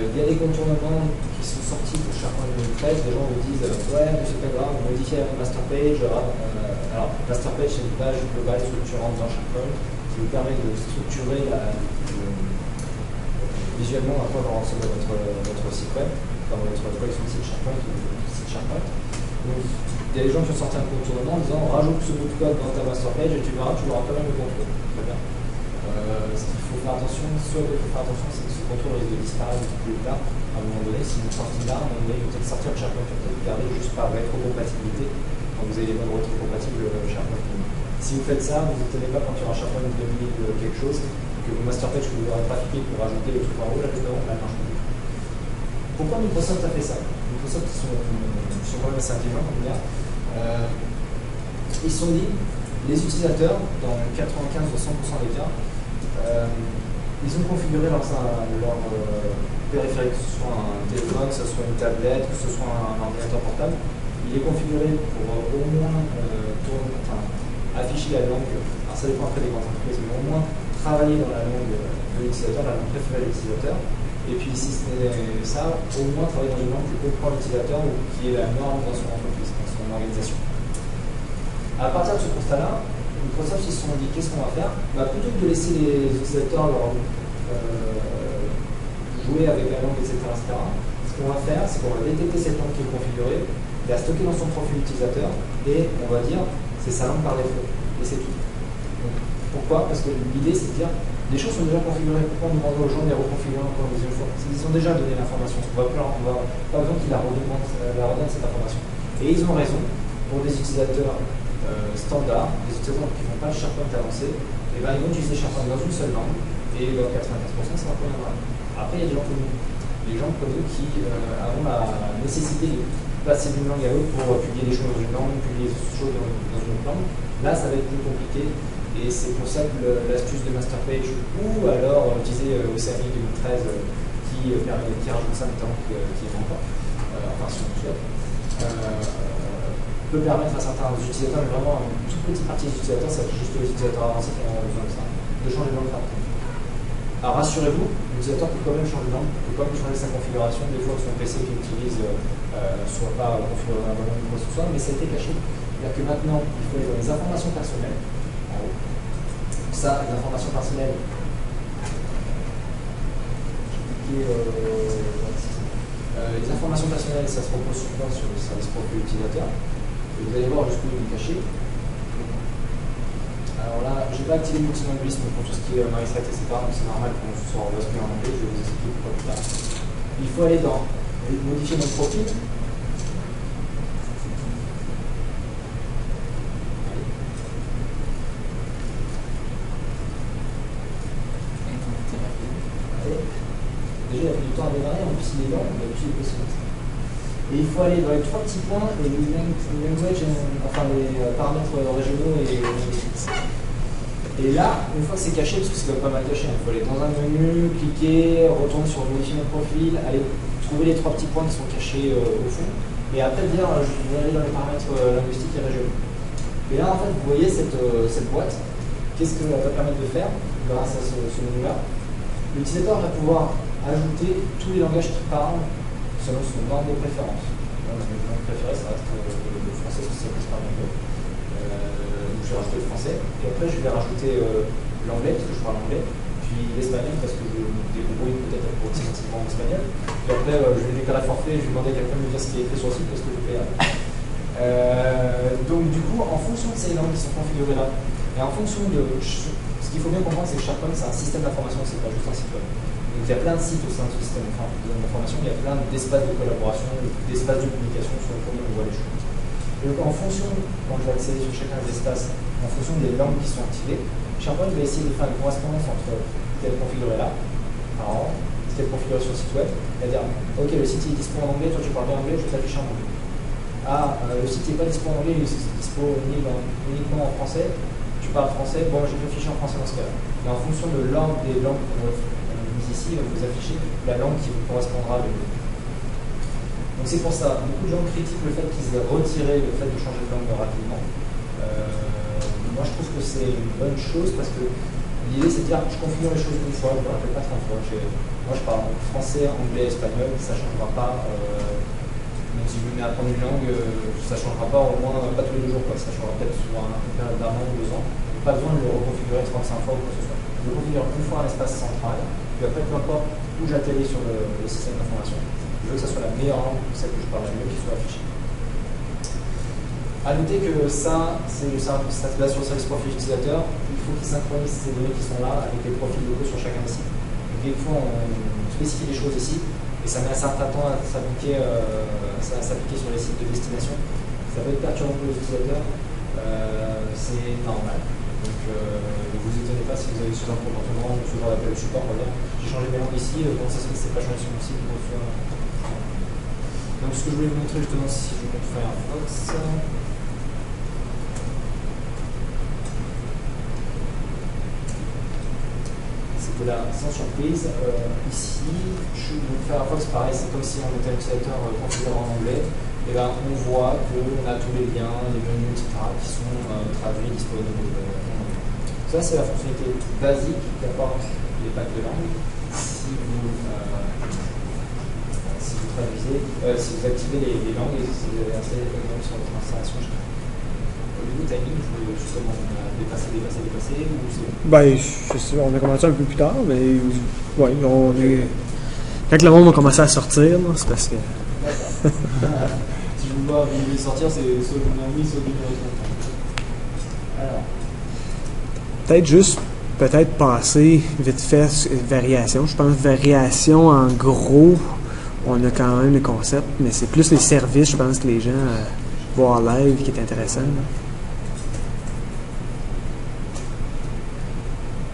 Il y a des contournements qui sont sortis pour SharePoint 2013, les gens vous disent ouais mais c'est pas grave, modifier la master page. Alors master page c'est une page globale structurante dans SharePoint qui vous permet de structurer visuellement à quoi va ressembler votre site web, dans votre collection de sites SharePoint ou site SharePoint. Donc, il y a des gens qui ont sorti un contournement en disant rajoute ce bout de code dans ta master page et tu verras, tu auras quand même le contour. Très bien. Ce qu'il faut faire attention, c'est que ce contour risque de disparaître plus tard. À un moment donné, si vous sortez là, à un moment donné, vous peut-être sortir de SharePoint, peut-être garder juste par rétrocompatibilité quand vous avez les modes rétrocompatibles SharePoint. Si vous faites ça, vous ne tenez pas quand il y aura SharePoint 2000 quelque chose, que vos master page que vous aurez trafiqué pour ajouter le truc en haut, là, dedans, ça ne marche plus. Pourquoi Microsoft a fait ça? Microsoft, ils sont quand même assez intelligents, comme dire. Ils se sont dit, les utilisateurs, dans 95 ou 100% des cas, ils ont configuré leur périphérique, que ce soit un téléphone, que ce soit une tablette, que ce soit un ordinateur portable. Il est configuré pour au moins afficher la langue, alors ça dépend après des grandes entreprises, mais au moins travailler dans la langue de l'utilisateur, la langue préférée de l'utilisateur. Et puis si ce n'est ça, au moins travailler dans une langue que comprend l'utilisateur ou qui est la norme dans son entreprise, dans son organisation. À partir de ce constat-là, Microsoft ils se sont dit qu'est-ce qu'on va faire, plutôt que de laisser les utilisateurs leur, jouer avec la langue, etc., ce qu'on va faire, c'est qu'on va détecter cette langue qui est configurée, la stocker dans son profil utilisateur et on va dire c'est sa langue par défaut. Et c'est tout. Donc, pourquoi? Parce que l'idée c'est de dire les choses sont déjà configurées, pourquoi on demande aux gens de les reconfigurer encore une deuxième fois? Ils ont déjà donné l'information, on va pas besoin qu'ils la redonnent cette information. Et ils ont raison, pour des utilisateurs standards, des utilisateurs qui ne font pas le SharePoint avancé, et ils vont utiliser SharePoint dans une seule langue, et dans 95% ça va conviendra. Après il y a des gens comme nous, les gens comme nous qui avons la nécessité de passer d'une langue à l'autre pour publier des choses dans une langue, publier des choses dans une autre langue. Là ça va être plus compliqué. Et c'est pour ça que l'astuce de Masterpage ou alors utiliser OCMI 2013 qui rajoute ça notamment qui est encore, enfin si on le souhaite, peut permettre à certains utilisateurs, mais vraiment une toute petite partie des utilisateurs, c'est juste les utilisateurs avancés qui ont besoin de ça, de changer de langue rapidement. Alors rassurez-vous, l'utilisateur peut quand même changer de langue, peut quand même changer sa configuration, des fois que son PC qu'il utilise soit pas configuré dans la bonne langue ou quoi que ce soit, mais ça a été caché. C'est-à-dire que maintenant, il faut aller dans les informations personnelles. Ça, les informations personnelles, les informations personnelles, ça se repose souvent sur le service profil utilisateur. Et vous allez voir jusqu'où il est caché. Alors là, je n'ai pas activé multilinguisme pour tout ce qui est MySite, etc. Donc c'est normal qu'on soit en bascule en anglais, je vais vous expliquer pourquoi plus tard. Il faut aller dans modifier notre profil. Déjà, il a pris du temps à démarrer, en plus il est lent, mais puis il est possible. Et il faut aller dans les trois petits points, et les language, enfin les paramètres régionaux et là, une fois que c'est caché, parce que c'est pas mal caché, il faut aller dans un menu, cliquer, retourner sur modifier notre profil, aller trouver les trois petits points qui sont cachés au fond, et après dire je vais aller dans les paramètres linguistiques et régionaux. Et là, en fait, vous voyez cette boîte, qu'est-ce qu'elle va permettre de faire grâce à ce menu-là? L'utilisateur va pouvoir ajouter tous les langages qui parlent selon son ordre de préférence. Mon langue préférée, ça reste le français, parce que ça passe par l'anglais. Donc je vais rajouter le français, et après je vais rajouter l'anglais, parce que je parle anglais, puis l'espagnol, parce que je me débrouille peut-être approximativement en espagnol, puis après je vais déclarer forfait, je vais demander à quelqu'un de me dire ce qui est écrit sur le site, parce que je paye. Donc du coup, en fonction de ces langues qui sont configurées là, et en fonction de... Ce qu'il faut bien comprendre, c'est que SharePoint, c'est un système d'information, c'est pas juste un site web. Donc il y a plein de sites au sein de ce système d'information, il y a plein d'espaces de collaboration, d'espaces de publication sur lesquels on voit les choses. Et donc en fonction, quand je vais accéder sur chacun des espaces, en fonction des langues qui sont activées, SharePoint va essayer de faire une correspondance entre tel configuré là, par an, tel configuré sur le site web, c'est-à-dire, ok, le site est dispo en anglais, toi tu parles bien anglais, je vais t'afficher en anglais. Ah, le site n'est pas dispo en anglais, il est dispo uniquement en français. Tu parles français, bon, j'ai fait afficher en français dans ce cas-là. Et en fonction de l'ordre des langues qu'on mise ici, il va vous afficher la langue qui vous correspondra le mieux. Donc c'est pour ça, beaucoup de gens critiquent le fait qu'ils aient retiré le fait de changer de langue rapidement. Moi je trouve que c'est une bonne chose parce que l'idée c'est de dire je configure les choses une fois, je ne le répète pas 30 fois. Moi je parle français, anglais, espagnol, ça ne changera pas. Même si je venais à apprendre une langue, ça ne changera pas, au moins pas tous les 2 jours, quoi. Ça changera peut-être sur une période d'un an ou 2 ans. Pas besoin de le reconfigurer 35 fois ou quoi que ce soit. Je le configure une fois à l'espace central, puis après, peu importe où j'atterris sur le système d'information, je veux que ça soit la meilleure langue, celle que je parle la mieux, qui soit affichée. A noter que ça se base sur le service profil utilisateur. Il faut qu'il synchronise ces données qui sont là avec les profils locaux sur chacun des sites. Donc, des fois, on spécifie les choses ici. Et ça met un certain temps à s'appliquer sur les sites de destination. Ça peut être perturbant pour les utilisateurs, c'est normal. Donc ne vous étonnez pas si vous avez ce genre de comportement ou ce genre d'appel de support. J'ai changé mes langues ici, comment ça se fait que c'est pas changé sur mon site. Donc ce que je voulais vous montrer justement, si je montre Firefox. Voilà, sans surprise, ici, je vais faire Firefox, pareil, c'est comme si on était un utilisateur configuré en anglais, et ben on voit qu'on a tous les liens, les menus, etc. qui sont traduits, disponibles en anglais. Ça, c'est la fonctionnalité basique qu'apportent les packs de langue. Si vous traduisez, si vous activez les langues et si vous avez installé les langues sur votre installation. Au niveau timing, je veux justement dépasser, ou c'est bon? Ben, je sais, on a commencé un peu plus tard, mais ouais, on est. Quand le monde va commencer à sortir, là, c'est parce que. D'accord. Si je vous vois, vous voulez sortir, c'est soit le numéro 8, soit le numéro 30. Alors. Peut-être juste, passer vite fait variation. Je pense variation, en gros, on a quand même les concepts, mais c'est plus les services, je pense, que les gens voient en live qui est intéressant. Là.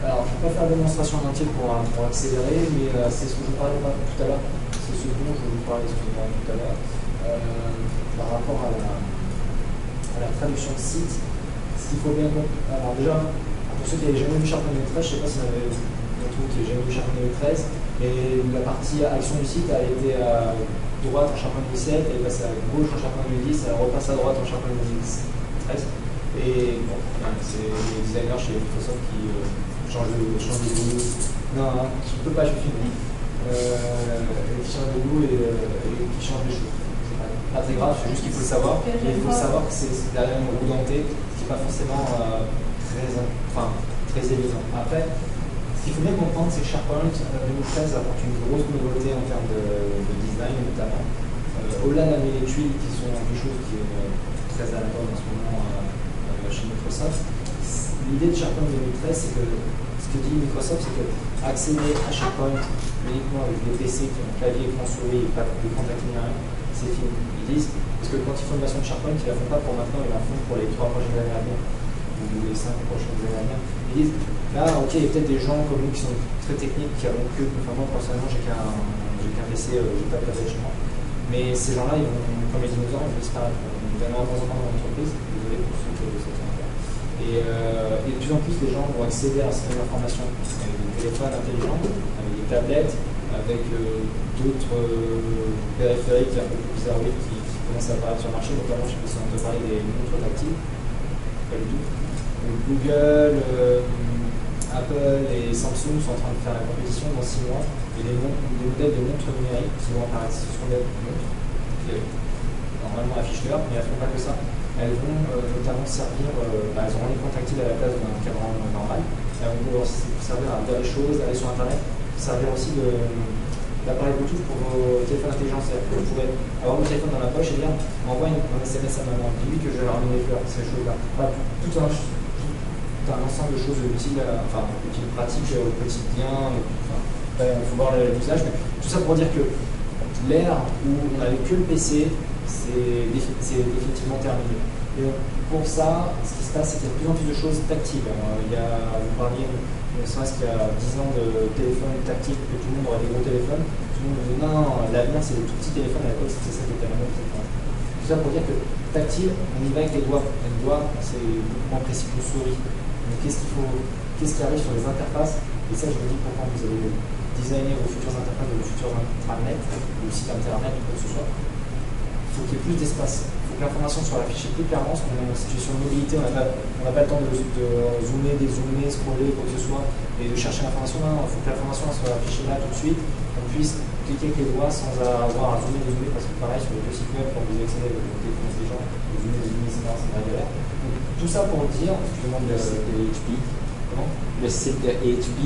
Alors, je ne vais pas faire la démonstration en entier pour accélérer, mais c'est ce que je vous parlais tout à l'heure. C'est ce dont je vous parlais tout à l'heure. Par rapport à la traduction de site, ce qu'il faut bien comprendre. Alors, déjà, pour ceux qui n'avaient jamais vu SharePoint 13, je ne sais pas si vous avez qui n'avaient jamais vu SharePoint 13, mais la partie action du site a été à droite en SharePoint 17, elle est passée à gauche en SharePoint 10, elle repasse à droite en SharePoint 13. Et bon, c'est les designers chez Microsoft qui changent de goût. Non, qui ne peut pas, je filme. Qui changent de goût et qui changent les choses. C'est pas très grave, c'est juste qu'il faut le savoir. Et il faut savoir que c'est derrière une roue dentée, ce qui n'est pas forcément très évident. Après, ce qu'il faut bien comprendre, c'est que SharePoint 2013 apporte une grosse nouveauté en termes de design, notamment. Au-delà d'amener les tuiles, qui sont quelque chose qui est très à la mode en ce moment chez Microsoft, l'idée de SharePoint 2013, c'est que ce que dit Microsoft, c'est que accéder à SharePoint uniquement avec des PC qui ont clavier, écran souris et pas d'écran tactile, c'est fini. Ils disent, parce que quand ils font une version de SharePoint, ils ne la font pas pour maintenant, ils la font pour les 3 prochaines années à venir, ou les 5 prochaines années à venir. Ils disent, là, ok, il y a peut-être des gens comme nous qui sont très techniques, qui avons que, enfin moi personnellement, j'ai qu'un PC, j'ai pas de tablette chez moi. Mais ces gens-là, ils vont, comme les dinosaures, ils vont disparaître. Ils vont avoir de temps en temps dans l'entreprise, désolé pour ceux qui ont cette affaire. Et de plus en plus, les gens vont accéder à cette information avec des téléphones intelligents, avec des tablettes, avec d'autres périphériques un peu plus bizarres qui commencent à apparaître sur le marché, notamment, je sais pas si on peut parler des montres tactiles, pas du tout. Donc, Google, Apple et Samsung sont en train de faire la compétition dans 6 mois, et des modèles de montres numériques qui vont apparaître. Ce sont des montres qui normalement affichent l'heure, mais elles ne font pas que ça. Elles vont notamment servir, elles auront l'écran tactile à la place d'un cadran normal. Elles vont pouvoir servir à faire des choses, aller sur Internet, servir aussi d'appareil Bluetooth pour vos téléphones intelligents. C'est-à-dire que vous pourrez avoir votre téléphone dans la poche et dire envoie un SMS à maman, dis-lui que je vais leur ramener des fleurs, ces choses-là. Tout un ensemble de choses utiles, utiles pratiques au quotidien. Il faut voir l'usage, mais tout ça pour dire que l'ère où on n'avait que le PC, c'est définitivement terminé. Et donc, pour ça, ce qui se passe, c'est qu'il y a de plus en plus de choses tactiles. Vous parliez, ne serait-ce qu'il y a 10 ans de téléphone tactile, que tout le monde aurait des gros téléphones, tout le monde me dit non, l'avenir c'est des tout petits téléphones, à l'époque c'était ça qui était la mode. Tout ça pour dire que tactile, on y va avec les doigts. Les doigts, c'est beaucoup moins précis qu'une souris. Donc qu'est-ce qui arrive sur les interfaces? Et ça, je vous dis pourquoi vous allez designer vos futures interfaces, vos futurs intranets, ou sites internet, ou quoi que ce soit. Il faut qu'il y ait plus d'espace. Il faut que l'information soit affichée plus clairement, parce qu'on est dans une situation de mobilité, on n'a pas le temps de zoomer, dézoomer, scroller, quoi que ce soit, et de chercher l'information. Non, il faut que l'information soit affichée là tout de suite, qu'on puisse cliquer avec les doigts sans avoir à zoomer, dézoomer, parce que pareil, sur le site web, quand vous accédez avec le téléphone intelligent, vous zoomez, etc., c'est une galère. Donc, tout ça pour dire, excusez-moi, Le site de HP. Comment? Le site de HP.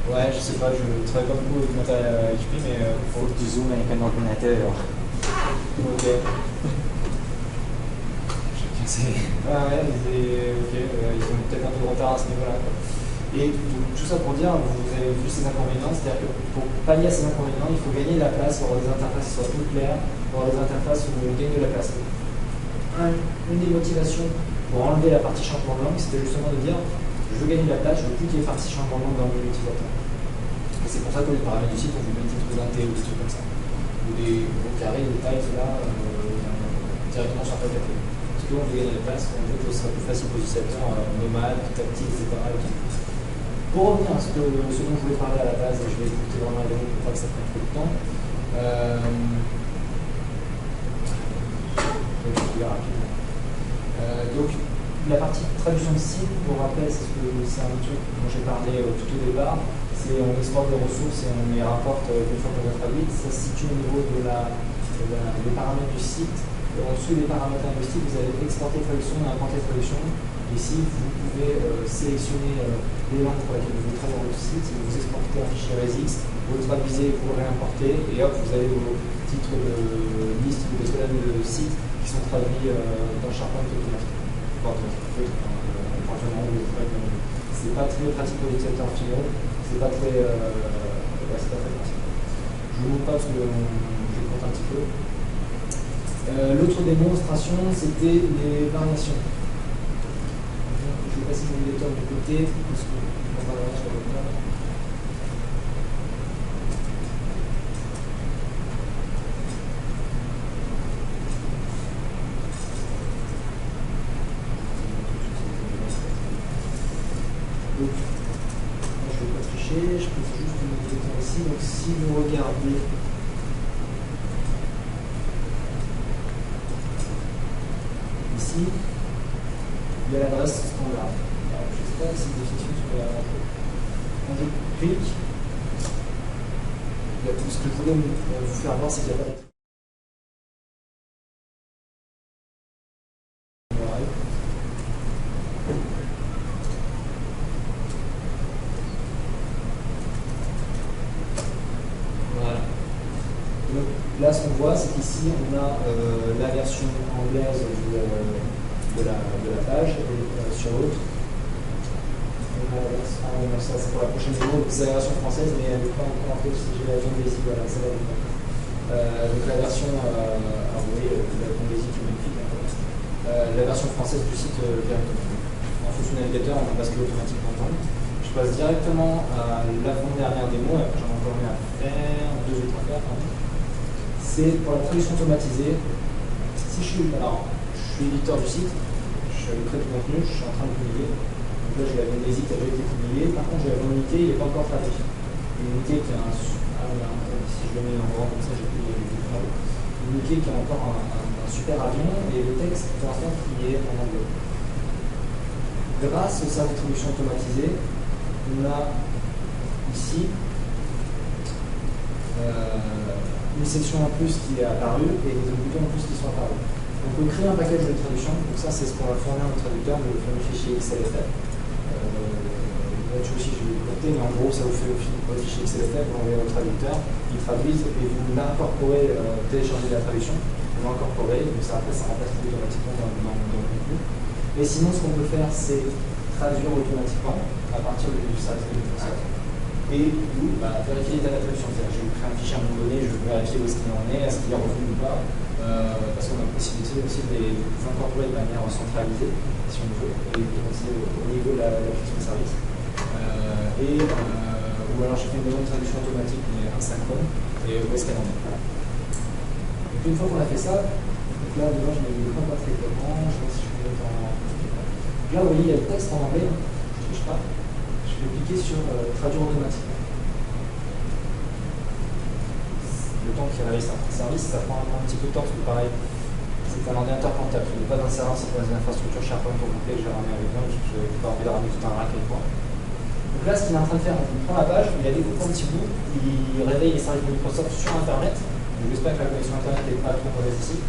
Ouais, je sais pas, je travaille pas beaucoup avec matériel HP, mais Faut que tu zoomes avec un ordinateur. ok. Chacun sait. Ouais, ils ont peut-être un peu de retard à ce niveau-là. Et tout ça pour dire, vous avez vu ces inconvénients, c'est-à-dire que pour pallier à ces inconvénients, il faut gagner de la place, avoir des interfaces qui soient toutes claires, avoir des interfaces où on gagne de la place. Une des motivations pour enlever la partie changement de langue, c'était justement de dire je veux gagner de la place, je veux plus qu'il y ait partie changement de langue dans le menu utilisateur. Et c'est pour ça que les paramètres du site, on vous met des titres d'inté ou des trucs comme ça. Ou des gros carrés, des tailles, là, directement sur la plateforme. Parce qu'on veut gagner de la place, on veut que ce soit plus facile pour l'utilisateur, nomade, tactile, etc. Pour revenir à ce dont je voulais parler à la base, je vais écouter vraiment les mots pour pas que ça prenne trop de temps. Donc, la partie traduction de site, pour rappel, c'est un truc dont j'ai parlé tout au départ. C'est on exporte des ressources et on les rapporte une fois qu'on a traduit. Ça se situe au niveau de la les paramètres du site. Et en dessous des paramètres linguistiques, vous avez exporter traduction et implanter traduction. Ici, vous pouvez sélectionner les langues pour lesquelles vous voulez traduire votre site. Vous exportez un fichier RESX, vous le traduisez, vous le réimportez, et hop, vous avez vos titres de liste ou des colonnes de sites qui sont traduits dans SharePoint automatiquement. C'est pas très pratique pour les utilisateurs finaux, c'est pas très pratique. Je vous montre pas parce que je compte un petit peu. L'autre démonstration, c'était les variations. Je vais passer mon lecteur du côté, parce que on va voir sur le plan. Donc, moi, je ne vais pas tricher, je peux juste vous mettre le lecteur ici. Donc, si vous regardez ici, il y a l'adresse standard. Alors, je ne sais pas si les définitions sont là. Quand je clique, ce que je voulais vous faire voir, c'est qu'il n'y a pas de. Voilà. Donc, là, ce qu'on voit, c'est qu'ici, on a la version anglaise de la page et sur l'autre. Ça, c'est pour la prochaine vidéo. C'est la version française, mais elle n'est pas encore en fait si j'ai la version Daisy. Voilà, c'est là. Donc, la version, vous voyez, la version Daisy qui est magnifique. La version française du site directement. En fonction du navigateur, on va basculer automatiquement dedans. Je passe directement à l'avant-dernière démo. J'en ai encore une à faire, deux autres à faire. C'est pour la traduction automatisée. Si je suis éditeur du site, je crée du contenu, je suis en train de publier. Donc là, j'ai la Daisy qui a déjà été publiée. Par contre, j'ai la unité, il n'est pas encore traduit. Une unité qui a un. Si je le mets en grand comme ça, j'ai plus de travaux. Une unité qui a encore un super avion et le texte, pour l'instant, qui est en anglais. Grâce au service de traduction automatisé, on a ici une section en plus qui est apparue et des boutons en plus qui sont apparus. On peut créer un package de traduction, donc ça c'est ce qu'on va fournir au traducteur, le fameux fichier XLFF. Là-dessus aussi je vais le copier, mais en gros ça vous fait le fichier XLFF, vous l'envoyez au traducteur, il traduit et vous l'incorporez, téléchargez la traduction, vous l'incorporez, donc ça remplace automatiquement dans le contenu. Et sinon ce qu'on peut faire c'est traduire automatiquement à partir du service de Microsoft. Et vérifier l'état de la traduction. C'est-à-dire, je vais créer un fichier à un moment donné, je vais vérifier où est-ce qu'il en est qu'il est revenu ou pas. Parce qu'on a la possibilité aussi de les incorporer de manière centralisée, si on veut, et d'automatiser au niveau de la question de service. Ou alors j'ai fait une demande de traduction automatique, mais asynchrone, et où est-ce qu'elle en est. Donc une fois qu'on a fait ça, donc là devant je mets le point pas très clairement, je vois si je peux mettre en. Là vous voyez, il y a le texte en anglais, je ne touche pas. Je vais cliquer sur traduire automatiquement. Le temps qu'il réalise un service, ça prend un petit peu de temps parce que pareil, c'est un ordinateur portable. Il n'y a pas d'un serveur, c'est pas des infrastructures SharePoint au complet que j'ai ramené avec moi, je n'ai pas envie de ramener tout un rack avec moi. Donc là, ce qu'il est en train de faire, il prend la page, il a découpé un petit bout, il réveille les services de Microsoft sur Internet. Donc j'espère que la connexion Internet n'est pas trop mauvaise ici.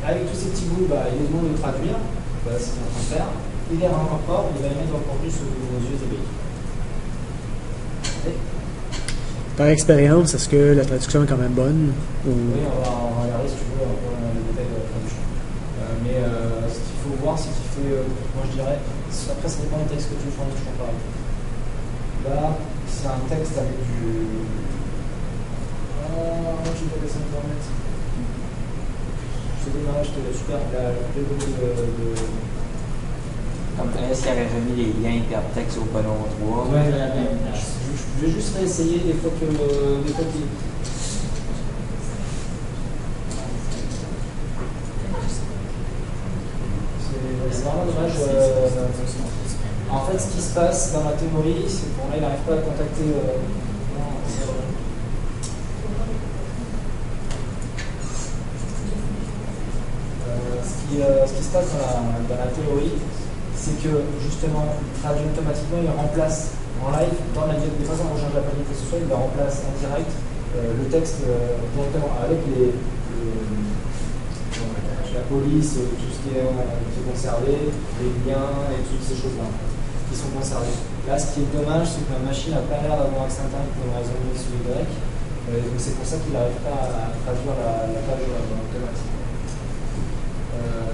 Avec tous ces petits bouts, il nous demande de traduire. Voilà ce qu'il est en train de faire. Il les réincorpore, il va les mettre dans le contenu sous vos yeux ébahis. Par expérience, est-ce que la traduction est quand même bonne ou... Oui, on va regarder si tu veux un peu les détails de la traduction. Mais ce qu'il faut voir, c'est qu'il fait, moi je dirais, après ça dépend des textes que tu fournis, toujours pareil. Là, c'est un texte avec du. Je sais pas que ça me permet. C'est dommage, c'était super. La de. Comme s'il avait remis les liens hypertextes au ballon 3. Ouais, je vais juste réessayer des fois qu'il. C'est vraiment dommage. En fait, ce qui se passe dans la théorie, c'est qu'on là, il n'arrive pas à contacter. Ce qui se passe dans la théorie, c'est que justement, il traduit automatiquement, il remplace en live, dans la des façons dont on change la planète, que ce soit, il la remplace en direct le texte directement avec la police, tout ce qui est conservé, les liens et toutes ces choses-là qui sont conservées. Là, ce qui est dommage, c'est que la machine n'a pas l'air d'avoir accès Internet pour une raison X ou Y. Donc c'est pour ça qu'il n'arrive pas à traduire la page automatiquement.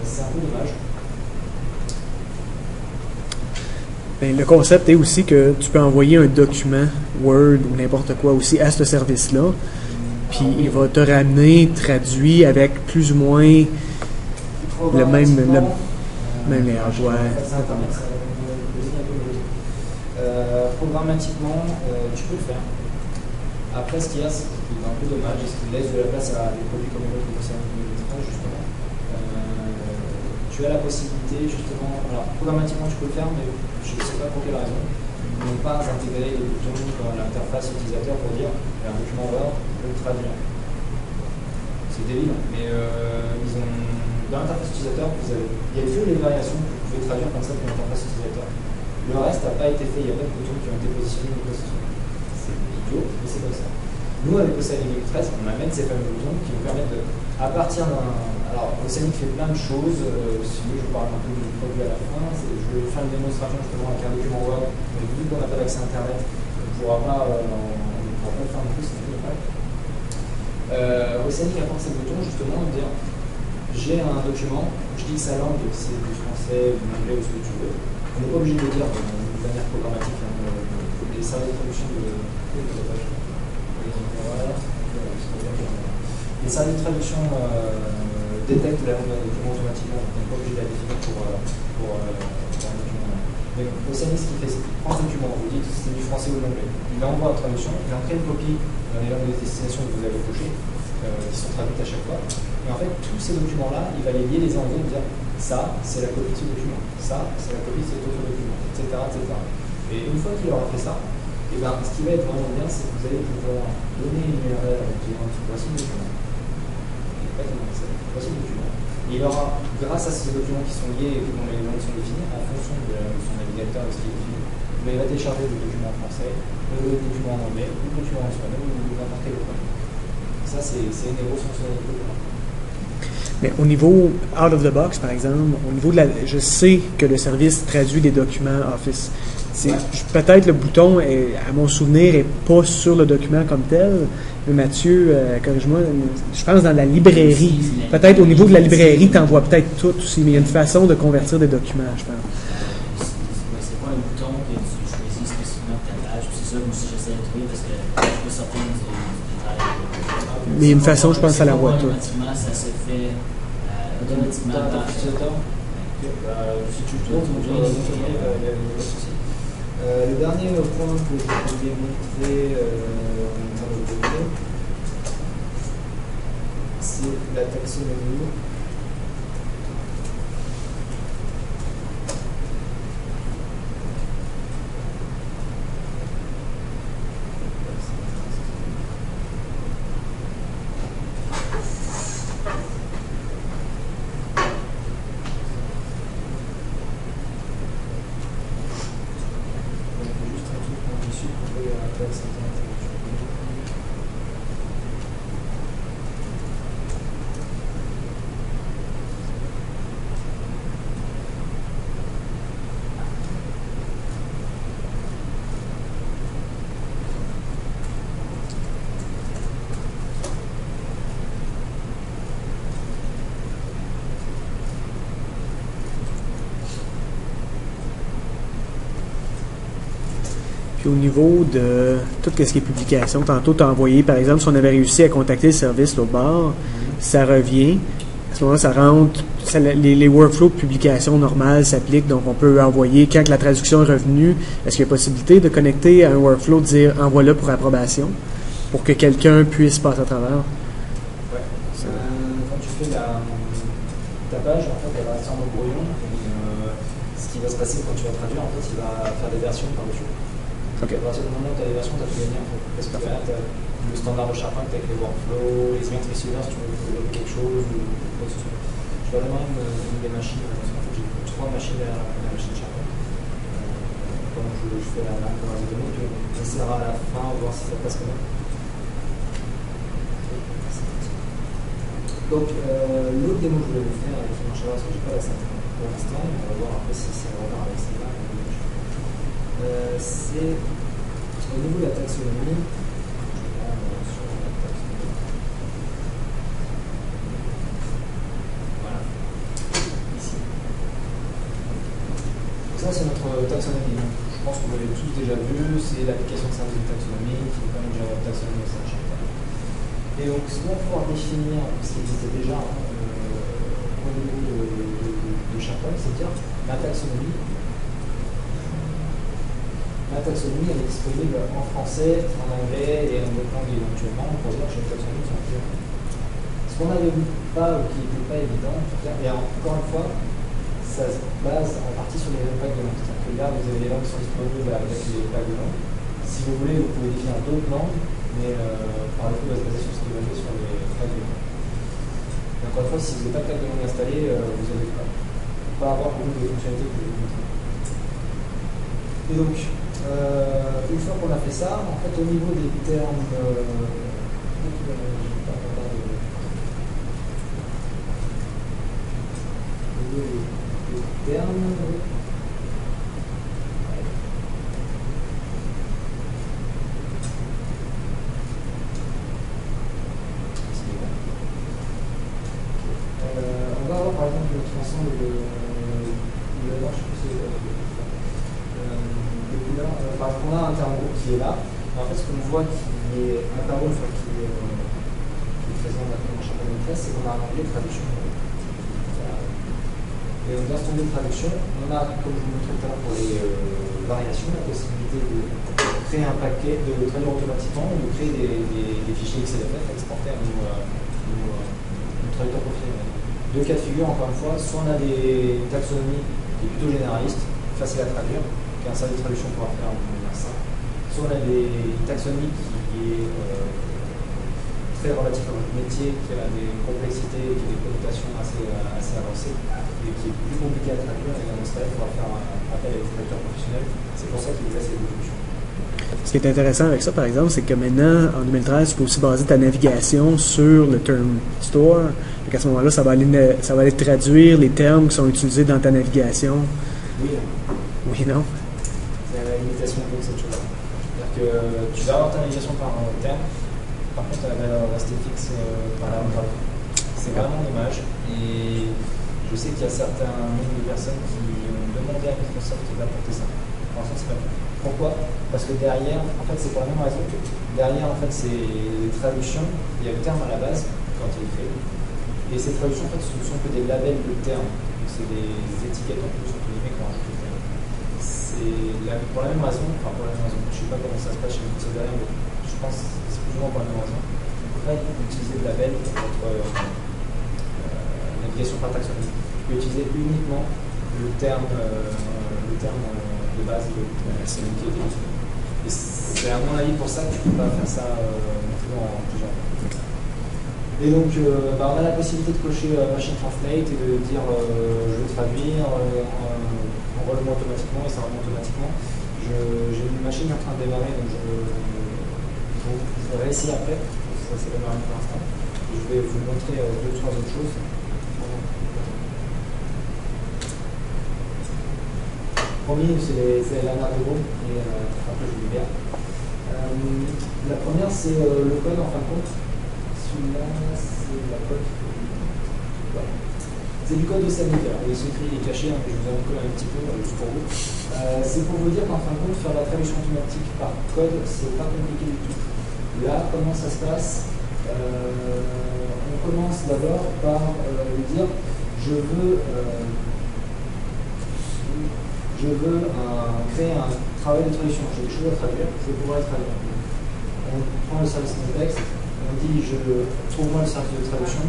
C'est un peu dommage. Ben, le concept est aussi que tu peux envoyer un document Word ou n'importe quoi aussi à ce service-là, puis il va te ramener traduit avec plus ou moins le même layout. Programmatiquement, tu peux le faire. Après, ce qu'il y a, c'est qu'il est un peu dommage, c'est qu'il laisse de la place à des produits comme l'autre que c'est justement. Tu as la possibilité, justement, alors programmatiquement tu peux le faire, mais je ne sais pas pour quelle raison. Ils n'ont pas intégré les boutons dans l'interface utilisateur pour dire un document Word, le traduire. C'est débile, mais ils ont, dans l'interface utilisateur, il y a que les variations que vous pouvez traduire comme ça dans l'interface utilisateur. Le reste n'a pas été fait, il n'y a pas de boutons qui ont été positionnés ou quoi que ce soit. C'est idiot, mais c'est comme ça. Nous, avec Oceanic Express, on amène ces fameux boutons qui nous permettent de, à partir d'un. Alors, Oceanic fait plein de choses. Si vous voulez, je vous parle un peu du produit à la fin. Je vais faire une démonstration justement avec un document Word. Mais vu qu'on n'a pas d'accès à Internet, on ne pourra pas le faire non plus, c'est dommage. Oceanic apporte ces boutons justement de dire j'ai un document, je dis que sa langue c'est du français, du anglais ou ce que tu veux. On n'est pas obligé de le dire de manière programmatique. Les services de traduction les services de traduction détectent la langue d'un document automatiquement, on n'est pas obligé de la définir pour un document. Mais Oceanic, ce qu'il fait, c'est qu'il prend ce document, vous dites si c'est du français ou de l'anglais, il l'envoie en traduction, il en crée une copie dans les langues de destination que vous avez cochées, qui sont traduites à chaque fois. Et en fait, tous ces documents-là, il va les lier les uns aux autres et dire ça, c'est la copie de ce document, ça, c'est la copie de cet autre document, etc. etc. Et une fois qu'il aura fait ça, et ben, ce qui va être vraiment bien, c'est que vous allez pouvoir donner une URL en disant voici le document. Voici le document. Et il aura, grâce à ces documents qui sont liés et dont les langues sont définies, en fonction de son navigateur et de ce qui est défini, il va télécharger le document en français, le document en anglais, le document en espagnol ou n'importe quel autre. Ça, c'est une des grosses fonctionnalités. Mais au niveau out of the box, par exemple, au niveau de je sais que le service traduit des documents Office. Peut-être le bouton, à mon souvenir, n'est pas sur le document comme tel. Mais Mathieu, corrige-moi, je pense dans la librairie. Peut-être au niveau de la librairie, tu en vois peut-être tout aussi, mais il y a une façon de convertir des documents, je pense. C'est pas un bouton que tu choisis spécifiquement pour ta page. C'est ça, moi aussi, j'essaie de trouver parce que je peux sortir du détail. Mais une façon, je pense, à la voix tout. Automatiquement, ça se fait automatiquement dans l'utilisateur. Si tu tournes, il y a pas de souci. Le dernier point que je voulais montrer en termes de données, c'est la taxonomie. Puis au niveau de tout ce qui est publication, tantôt tu as envoyé, par exemple, si on avait réussi à contacter le service l'autre bord, ça revient. À ce moment-là, ça rentre, les workflows de publication normales s'appliquent, donc on peut envoyer, quand la traduction est revenue, est-ce qu'il y a possibilité de connecter à un workflow, de dire envoie-le pour approbation, pour que quelqu'un puisse passer à travers? Ouais. Quand tu fais ta page, en fait, elle va rester en mode brouillon. Ce qui va se passer quand tu vas traduire, en fait, il va faire des versions par-dessus. Okay. À partir du moment où tu as les versions, tu as tout gagné en fait. Parce que tu as le standard de SharePoint avec les workflows, les emails receivers si tu veux développer quelque chose ou quoi que ce soit. Je vais vraiment une des machines, parce qu'en fait j'ai 3 machines derrière la machine SharePoint. Quand je fais la base de données, on essaiera à la fin, voir si ça passe quand même. Donc, l'autre démo que je voulais vous faire, qui marchera parce que j'ai pas la synthèse pour l'instant, on va voir après si ça va avec celle-là. C'est au niveau de la taxonomie. Voilà. Ici. Donc ça, c'est notre taxonomie. Donc, je pense que vous l'avez tous déjà vu. C'est l'application de service de taxonomie qui nous permet de gérer la taxonomie au sein de Chapter. Et donc, ce qu'on va pouvoir définir, ce qui existait déjà au niveau de Chapter, c'est-à-dire la taxonomie. La taxonomie, elle est disponible en français, en anglais et en d'autres langues éventuellement. On pourrait dire que chaque taxonomie sont différentes. Ce qu'on n'avait pas ou qui n'était pas évident, et encore une fois, ça se base en partie sur les impacts de langue. C'est-à-dire que là, vous avez les langues qui sont disponibles avec les impacts de langue. Si vous voulez, vous pouvez définir d'autres langues, mais par défaut, va se baser sur ce qui est basé sur les impacts de langue. Et encore une fois, si vous n'avez pas de tag de langue installé, vous n'allez pas avoir beaucoup de fonctionnalités que je vais vous montrer. Et donc, une fois qu'on a fait ça, en fait, au niveau des termes, on va avoir par exemple notre ensemble de par exemple, on a un terme groupe qui est là. En fait, ce qu'on voit qui est un terme groupe qui est présent dans chaque maîtresse, c'est qu'on a un onglet de traduction. Et donc, dans cet onglet de traduction, on a, comme je vous montrais tout à l'heure pour les variations, la possibilité de créer un paquet, de le traduire automatiquement, ou de créer des fichiers XLFF exportés à nos traducteurs professionnels. Deux cas de figure, encore une fois, soit on a des taxonomies qui est plutôt généralistes, faciles à traduire, qu'un service de traduction pourra faire en manière simple. Soit on a des taxonomies qui est très relatif à votre métier, qui a des complexités, qui a des connotations assez avancées, et qui est plus compliqué à traduire, et dans ce cas-là, il faudra faire appel à des traducteurs professionnels. C'est pour ça qu'il y a ces évolutions. Ce qui est intéressant avec ça, par exemple, c'est que maintenant, en 2013, tu peux aussi baser ta navigation sur le term store. Donc à ce moment-là, ça va aller traduire les termes qui sont utilisés dans ta navigation. Oui. Oui, non? C'est la limitation de cette chose-là. C'est-à-dire que tu vas avoir ta navigation par un terme, par contre, elle va rester fixe par la langue. C'est vraiment dommage. Et je sais qu'il y a certains nombre de personnes qui ont demandé à Microsoft d'apporter ça. Pour l'instant, c'est pas fait. Pourquoi? Parce que derrière, en fait, c'est pour la même raison. Derrière, en fait, c'est les traductions. Il y a le terme à la base, quand il est créé. Et ces traductions, en fait, ce ne sont que des labels de termes. Donc, c'est des étiquettes en plus, entre guillemets, qu'on rajoute au terme. C'est pour la même raison, enfin, pour la même raison. Je ne sais pas comment ça se passe chez Microsoft derrière, mais je pense que c'est plus ou moins pour la même raison. On ne peut pas utiliser de label pour votre navigation par taxonomie. Vous pouvez utiliser uniquement le terme de base de c'est qui est utilisé. Et c'est à mon avis pour ça que tu ne peux pas faire ça en plusieurs fois. Et donc on a la possibilité de cocher Machine Translate et de dire je veux traduire en relevant automatiquement et ça remonte automatiquement. J'ai une machine en train de démarrer, donc je vais réessayer après. Ça s'est démarré pour l'instant. Je vais vous montrer 2-3 autres choses. Premier, c'est la narre de groupe, et après je vous libère. La première, c'est le code en fin de compte. Celui-là, c'est la code. Voilà. C'est du code de Samuel. Le secret est caché, hein, mais je vous en colle un petit peu, juste pour vous. C'est pour vous dire qu'en fin de compte, faire la traduction automatique par code, c'est pas compliqué du tout. Là, comment ça se passe? On commence d'abord par lui dire je veux créer un travail de traduction. J'ai des choses à traduire, je vais pouvoir les traduire. On prend le service contexte, on dit trouve-moi le service de traduction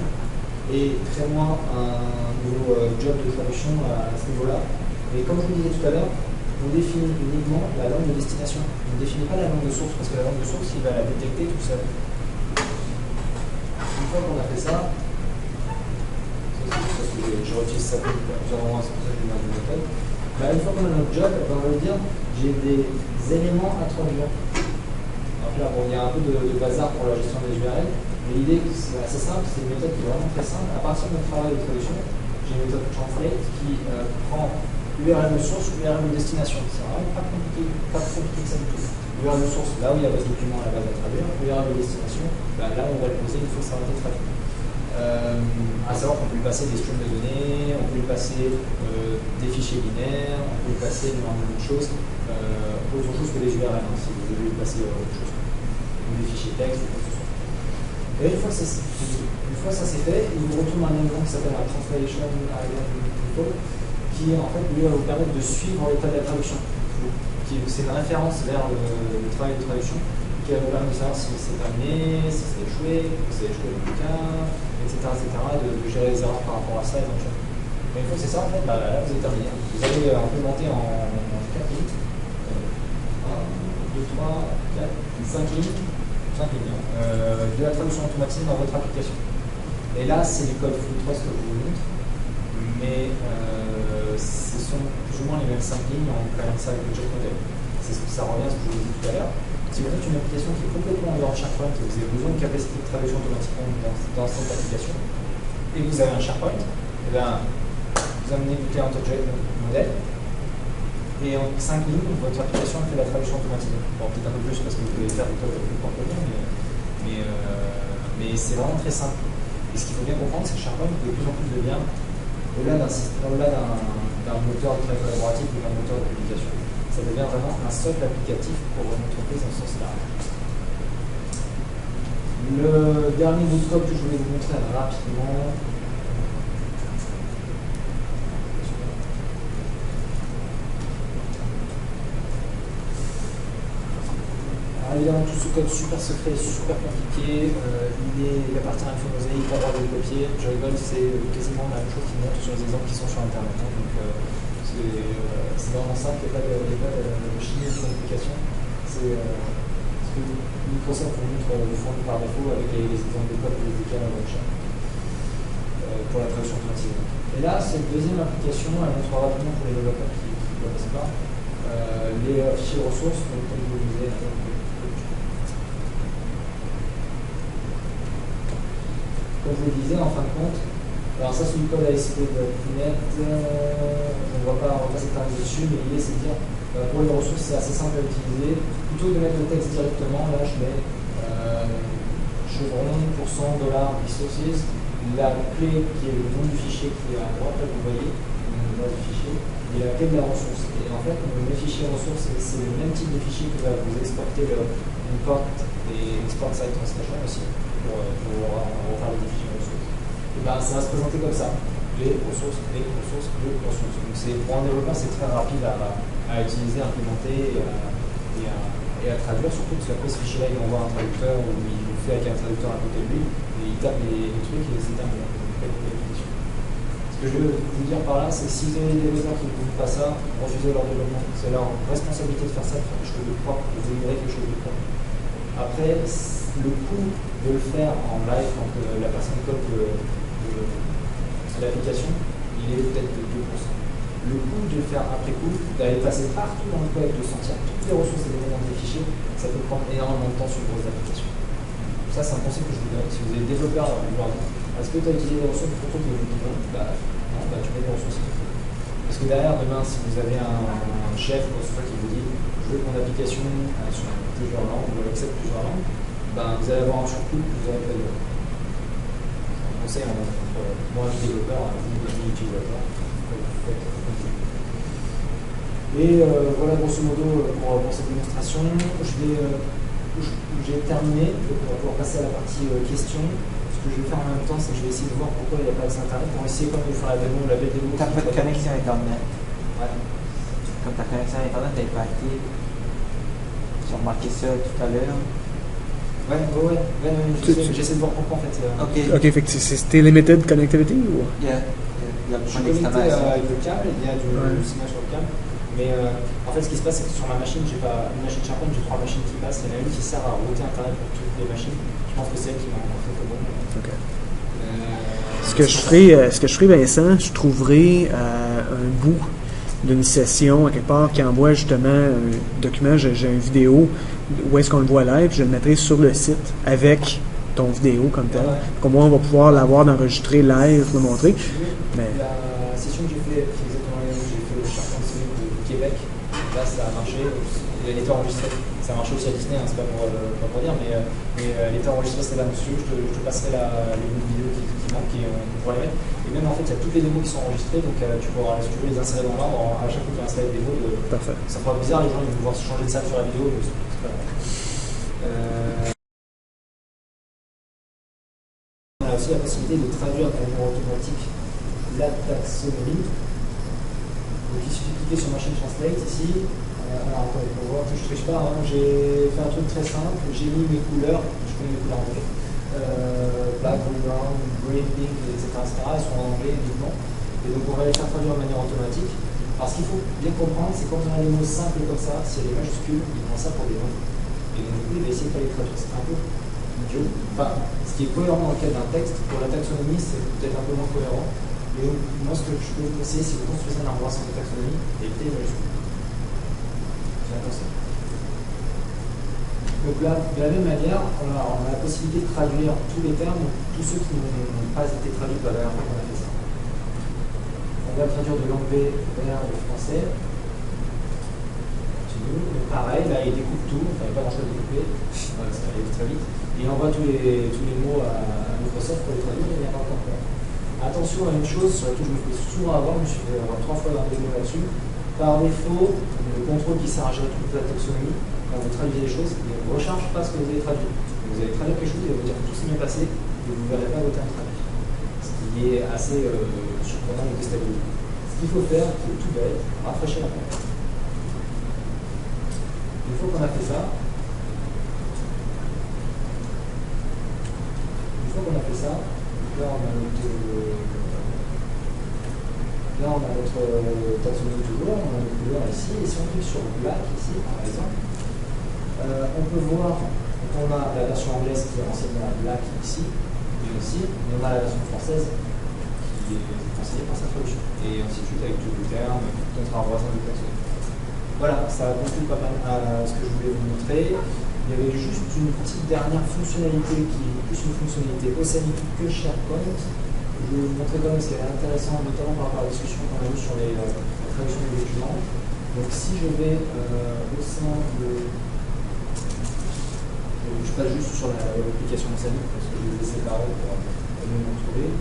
et crée-moi un nouveau job de traduction à ce niveau-là. Et comme je vous disais tout à l'heure, on définit uniquement la langue de destination. On ne définit pas la langue de source parce que la langue de source, il va la détecter tout seul. Une fois qu'on a fait ça, je réutilise ça pour plusieurs moments, c'est pour ça que je l'ai mis dans le code. Une fois qu'on a notre job, on va lui dire j'ai des éléments à traduire. Donc là, il y a un peu de bazar pour la gestion des URL, Et l'idée, c'est assez simple, c'est une méthode qui est vraiment très simple. À partir de notre travail de traduction, j'ai une méthode Translate qui prend l'URL de source, l'URL de destination. C'est vraiment pas compliqué que ça du tout. L'URL de source, là où il y a votre document à la base à traduire. L'URL de destination, là où on va le poser une fois que ça a été traduit. À savoir qu'on peut lui passer des streams de données, on peut lui passer des fichiers binaires, on peut lui passer énormément de choses, autre chose que des URL, hein, si vous devez lui passer autre chose, ou des fichiers texte, ou quoi que ce soit. Et une fois que ça c'est fait, il vous retourne un élément qui s'appelle la Translation Info, qui en fait lui va vous permettre de suivre l'état de la traduction. C'est une référence vers le travail de traduction qui va vous permettre de savoir si c'est terminé, si c'est échoué le bouquin, etc. de gérer les erreurs par rapport à ça éventuellement. Mais une fois que c'est ça, en fait, là vous avez terminé. Vous avez implémenté en 4 minutes. 1, 2, 3, 4, 5 lignes. De la traduction automatisée dans votre application. Et là, c'est du code full trust que je vous montre, mais ce sont plus ou moins les mêmes 5 lignes en créant ça avec le JetModel. Ça revient à ce que je vous ai dit tout à l'heure. Si vous avez une application qui est complètement en dehors de SharePoint et que vous avez besoin de capacité de traduction automatiquement dans cette application, et que vous avez un SharePoint, et bien, vous amenez l'outil en JetModel, et en 5 lignes, votre application fait la traduction automatisée. Bon, peut-être un peu plus parce que vous pouvez faire du code plus compliqué, mais c'est vraiment très simple. Et ce qu'il faut bien comprendre, c'est que SharePoint de plus en plus devient, au-delà d'un moteur très collaboratif ou d'un moteur de publication, ça devient vraiment un socle applicatif pour une entreprise dans ce sens-là. Le dernier bootcode que je voulais vous montrer rapidement. Évidemment, tout ce code super secret, super compliqué, il appartient à Infomosaïque, pas droit de le copier. Je rigole, c'est quasiment la même chose qui montre sur les exemples qui sont sur Internet. Hein, donc, c'est vraiment simple, il n'y a pas de chimie de complication. C'est ce que Microsoft vous montre le fournit par défaut avec les exemples de code et les décals à votre pour la traduction automatisée. Et là, c'est une deuxième application, elle montrera rapidement pour les développeurs qui ne connaissent pas. Les fichiers ressources, donc, comme je vous le disais. Comme je le disais, en fin de compte, alors ça c'est du code ASP.NET, on ne va pas s'étendre dessus, mais l'idée c'est de dire, pour les ressources c'est assez simple à utiliser, plutôt que de mettre le texte directement, là je mets chevron, %, $resources, la clé qui est le nom du fichier qui est à droite, là vous voyez, le nom du fichier, et la clé de la ressource. Et en fait, les fichiers ressources, c'est le même type de fichier que va vous exporter import et export site translation aussi. Pour faire les fichiers ressources. Et ben, ça va se présenter comme ça. Les ressources. Donc pour un développeur, c'est très rapide à utiliser, à implémenter et à traduire, surtout parce qu'après ce fichier-là, il envoie un traducteur ou il le fait avec un traducteur à côté de lui, et il tape les trucs et c'est terminé. Ce que je veux vous dire par là, c'est que si vous avez des développeurs qui ne font pas ça, refusez leur développement. C'est leur responsabilité de faire ça, de faire quelque chose de propre, de délivrer quelque chose de propre. Après, le coût de le faire en live quand la personne code l'application, il est peut-être de 2%. Le coût de le faire après coup, d'aller passer partout dans le code, de sortir toutes les ressources et les mettre dans des fichiers, ça peut prendre énormément de temps sur vos applications. Ça, c'est un conseil que je vous donne. Si vous êtes développeur, est-ce que tu as utilisé des ressources pour toi qui vous dit non, tu mets des ressources. Parce que derrière, demain, si vous avez un chef ou quoi qui vous dit je veux que mon application sur plusieurs langues, ou accepte plusieurs langues, vous allez avoir un surcoût que vous n'avez pas de un conseil entre moi, le développeur, l'utilisateur. Et voilà grosso modo pour cette démonstration. J'ai terminé, donc on va pouvoir passer à la partie questions. Ce que je vais faire en même temps, c'est que je vais essayer de voir pourquoi il n'y a pas accès Internet pour essayer quand même de faire la démo, la belle démo. T'as pas de connexion Internet. Ouais. Comme ta connexion Internet n'est pas active, j'ai remarqué ça tout à l'heure. J'essaie de voir pourquoi en fait. Ok, fait que c'était limited connectivity ou? Yeah. Je suis connecté avec le câble, il y a du signal sur le câble. Mais en fait, ce qui se passe, c'est que sur ma machine, j'ai pas une machine SharePoint, j'ai 3 machines qui passent. Il y en a une qui sert à router Internet pour toutes les machines. Je pense que c'est elle qui m'a fait le bon. Ok. Ce que je ferai, Vincent, je trouverai un bout d'une session à quelque part qui envoie justement un document, j'ai une vidéo où est-ce qu'on le voit live, je le mettrai sur le site avec ton vidéo comme tel. Ouais. Comme moi, on va pouvoir l'avoir d'enregistrer live, le montrer. Mais La session que j'ai fait, c'est exactement la même. J'ai fait le Charpente Céline de Québec. Là, ça a marché. Elle était enregistrée. Ça a marché aussi à Disney, hein, c'est pas pour dire, mais elle était enregistrée, c'était là dessus. Je te passerai les vidéos qui manquent et on pourra les mettre. Et même en fait, il y a toutes les démos qui sont enregistrées, donc tu pourras, si tu veux, les insérer dans l'ordre. À chaque fois qu'il y a installé une démo, parfait. ça fera bizarre, les gens ils vont pouvoir se changer de salle sur la vidéo, mais c'est pas grave. On a aussi la possibilité de traduire de manière automatique la taxonomie. Donc il suffit de cliquer sur Machine Translate ici. Alors attendez, pour voir que je ne triche pas, hein, j'ai fait un truc très simple, j'ai mis mes couleurs, je connais mes couleurs en anglais, black, brown, green, pink, etc., elles sont en anglais uniquement. Et donc on va les faire traduire de manière automatique. Alors ce qu'il faut bien comprendre, c'est quand on a des mots simples comme ça, s'il y a des majuscules, il prend ça pour des noms. Et donc du coup, il va essayer de pas les traduire. C'est un peu idiot. Enfin, ce qui est cohérent dans le cas d'un texte, pour la taxonomie, c'est peut-être un peu moins cohérent. Et donc, moi, ce que je peux vous conseiller, si vous construisez un arbre sans taxonomie, évitez les majuscules. Donc là, de la même manière, on a la possibilité de traduire tous les termes, tous ceux qui n'ont pas été traduits la dernière fois qu'on a fait ça. On va traduire de l'anglais vers le français. Donc pareil, là il découpe tout, enfin il n'y a pas grand chose à découper, ça va aller très vite. Et il envoie tous les mots à Microsoft pour les traduire, il n'y a pas encore quoi. Attention à une chose sur laquelle je me fais souvent avoir, je me suis fait avoir 3 fois dans la démo là-dessus. Par défaut, le contrôle qui sert à gérer toute la taxonomie, quand vous traduisez les choses, il ne recharge pas ce que vous avez traduit. Vous allez traduire quelque chose, il va vous dire que tout s'est bien passé, et vous ne verrez pas votre terme traduit. Ce qui est assez surprenant ou déstabilisant. Ce qu'il faut faire, c'est tout bête, rafraîchir la page. Une fois qu'on a fait ça, là on a notre taxonomie toujours, on a notre couleur ici, et si on clique sur Black ici par exemple, on peut voir, on a la version anglaise qui est renseignée à Black ici, et aussi, on a la version française qui est renseignée par sa traduction, et ainsi de suite avec tous les termes, tout un voisin de taxonomie. Voilà, ça conclut pas mal à ce que je voulais vous montrer. Il y avait juste une petite dernière fonctionnalité qui est plus une fonctionnalité océanique que SharePoint. Je vais vous montrer quand même ce qui est intéressant, notamment par rapport à la discussion qu'on a eue sur la traduction des documents. Donc si je vais au sein de... Je passe juste sur l'application océanique parce que je les ai séparés pour mieux me retrouver.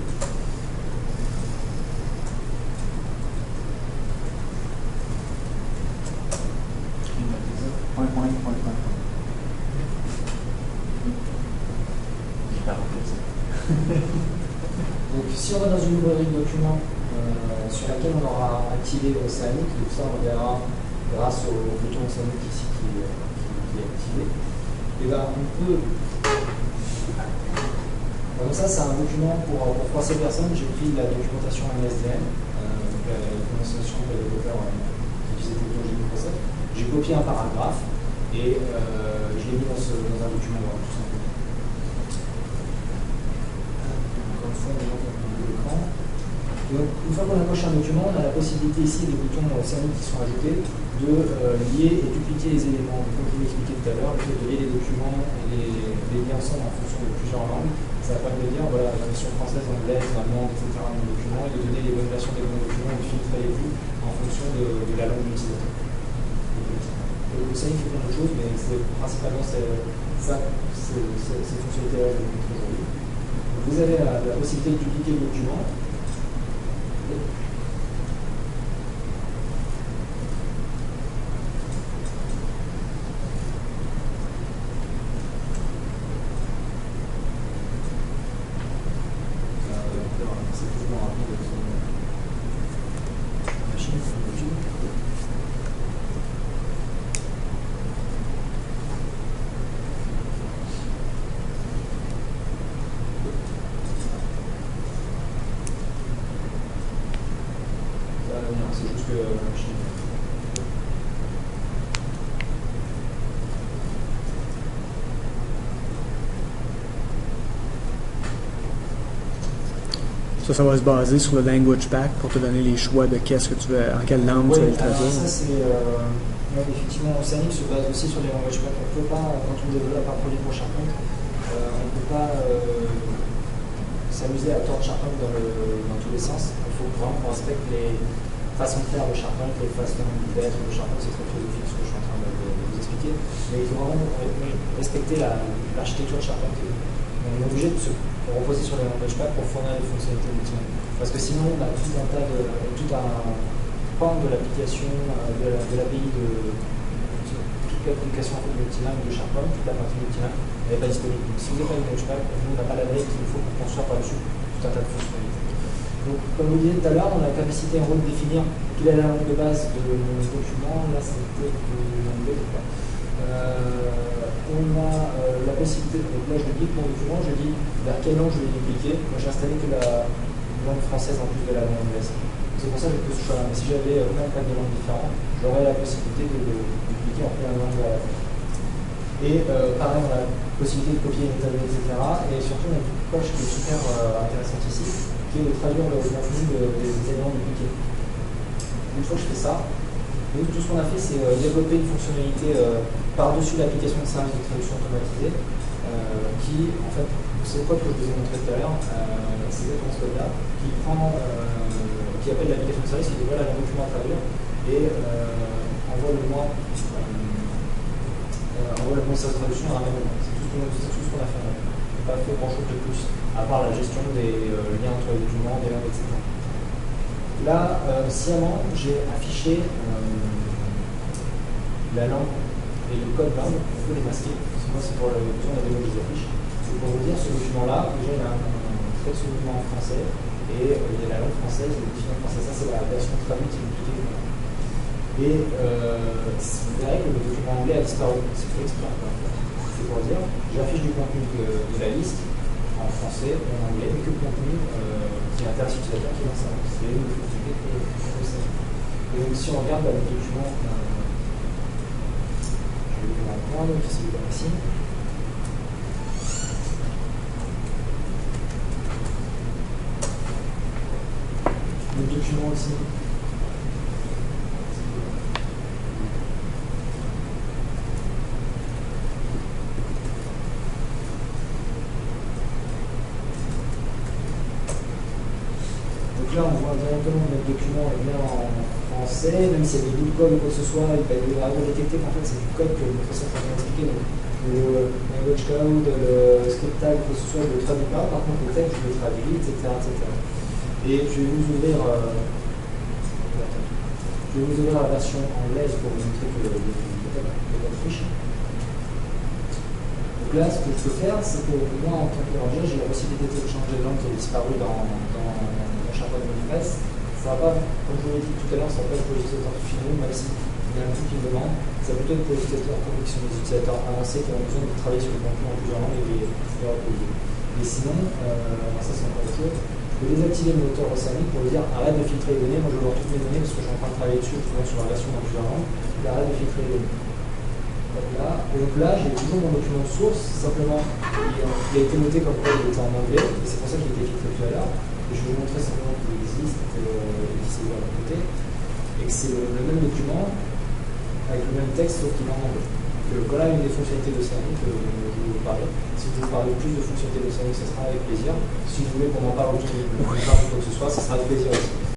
Donc si on va dans une librairie de documents sur laquelle on aura activé Océanique, donc ça on verra grâce au bouton Océanique ici qui est activé, et ben on peut... Donc ça c'est un document pour 300 personnes, j'ai pris la documentation en SDN, donc la documentation de développeurs qui utilisait la technologie Microsoft, j'ai copié un paragraphe et je l'ai mis dans un document Word tout simplement. Donc, une fois qu'on a coché un document, on a la possibilité ici, des boutons océaniques qui sont ajoutés, de lier et dupliquer les éléments. Donc, comme je vous l'ai expliqué tout à l'heure, le fait de lier les documents et les lier ensemble en fonction de plusieurs langues, ça va permettre de dire voilà, la version française, anglaise, allemande, etc. d'un document et de donner les bonnes versions des bons documents et de filtrer les vues en fonction de la langue de l'utilisateur. L'océanique fait plein de choses, mais c'est principalement ces fonctionnalités-là que je vais vous montrer aujourd'hui. Vous avez la possibilité de dupliquer le document. C'est toujours rapide sur la machine. C'est juste que la machine. Ça va se baser sur le language pack pour te donner les choix de qu'est-ce que tu veux, en quelle langue tu veux le traduire. Ça c'est effectivement Océanique se base aussi sur les language packs. On ne peut pas, quand on développe un produit pour SharePoint, on ne peut pas s'amuser à tordre SharePoint dans tous les sens. Il faut vraiment qu'on respecte les façons de faire de SharePoint, les façons d'être de SharePoint. C'est très philosophique ce que je suis en train de vous expliquer. Mais il faut vraiment respecter l'architecture de SharePoint. On est obligé de se reposer sur les langages packs pour fournir les fonctionnalités multilingues. Parce que sinon, on a tout un pan de l'application, de l'API de toute l'application multilingue de SharePoint, toute la partie multilingue, elle n'est pas disponible. Donc, si vous n'avez pas une language pack, nous, on n'a pas la brique qu'il faut pour construire par-dessus tout un tas de fonctionnalités. Donc, comme vous disiez tout à l'heure, on a la capacité en gros de définir quelle est la langue de base de nos documents. Là, c'était de l'anglais, je crois. On a la possibilité, donc là je dis pour mon document, je dis vers quelle langue je vais dupliquer. Moi j'ai installé que la langue française en plus de la langue anglaise. C'est pour ça que j'ai fait ce choix-là. Mais si j'avais plein de paquets de langues différents, j'aurais la possibilité de le dupliquer en plein de langues à la fois. Et pareil, on a la possibilité de copier les tableaux, etc. Et surtout, on a une coche qui est super intéressante ici, qui est de traduire le contenu des éléments dupliqués. Une fois que je fais ça, donc, tout ce qu'on a fait, c'est développer une fonctionnalité par-dessus l'application de service de traduction automatisée qui, en fait, c'est le code que je vous ai montré tout à l'heure, c'est exactement ce code-là, qui appelle l'application de service, qui dit voilà le document à traduire et envoie le moi service de traduction à un même moment. C'est tout ce qu'on a fait. On n'a pas fait grand-chose de plus, à part la gestion des liens entre les documents, des langues, etc. Là, sciemment, j'ai affiché la langue et le code langue. On peut les masquer. Moi, c'est pour le besoin de la démo que je les affiche. C'est pour vous dire, ce document-là, déjà, il y a un très ce document en français et il y a la langue française, le définition française. Ça, c'est la version traduite et dupliquée. Et vous verrez que le document anglais a disparu. C'est fait exprès. C'est pour dire, j'affiche du contenu de la liste en français ou en anglais, mais que le contenu qui intéresse l'utilisateur qui est dans sa langue. C'est une fonctionnalité que et donc si on regarde le document, je vais vous en prendre, qui c'est le ici. Le document ici. Donc là, on voit directement que notre document est bien en français, même s'il y a des bouts de code ou quoi que ce soit, il va détecter qu'en fait c'est du code que Microsoft a bien expliqué. Donc le language code, le script tag, quoi que ce soit, je ne le traduis pas, par contre le texte je le traduis, etc. Et je vais vous ouvrir la version anglaise pour vous montrer que le code fiche. Donc là, ce que je peux faire, c'est que moi, en tant que manager, j'ai la possibilité de changer de langue qui est disparue dans SharePoint Manifest. Ça va pas, comme je vous l'ai dit tout à l'heure, ça va pas être pour les utilisateurs finaux, même s'il y a un truc qui me demande. Ça va plutôt être pour les utilisateurs qui sont des utilisateurs avancés qui ont besoin de travailler sur le contenu en plusieurs langues et les reproduire. Et sinon, ça c'est encore autre chose, je peux désactiver le moteur Rossami pour lui dire arrête de filtrer les données. Moi je veux voir toutes mes données parce que je suis en train de travailler dessus, sur la version dans plusieurs langues. Il arrête de filtrer les données. Et donc là, j'ai toujours mon document de source, simplement il a été noté comme quoi il était en anglais, et c'est pour ça qu'il a été filtré tout à l'heure. Et je vais vous montrer simplement qu'il existe, ici de l'autre côté, et que c'est le même document avec le même texte sauf qu'il est en anglais. Donc voilà une des fonctionnalités de Cyanic que je vais vous parler. Si vous voulez parler plus de fonctionnalités de Cyanic, ce sera avec plaisir. Si vous voulez qu'on en parle ou quoi que ce soit, ce sera avec plaisir aussi.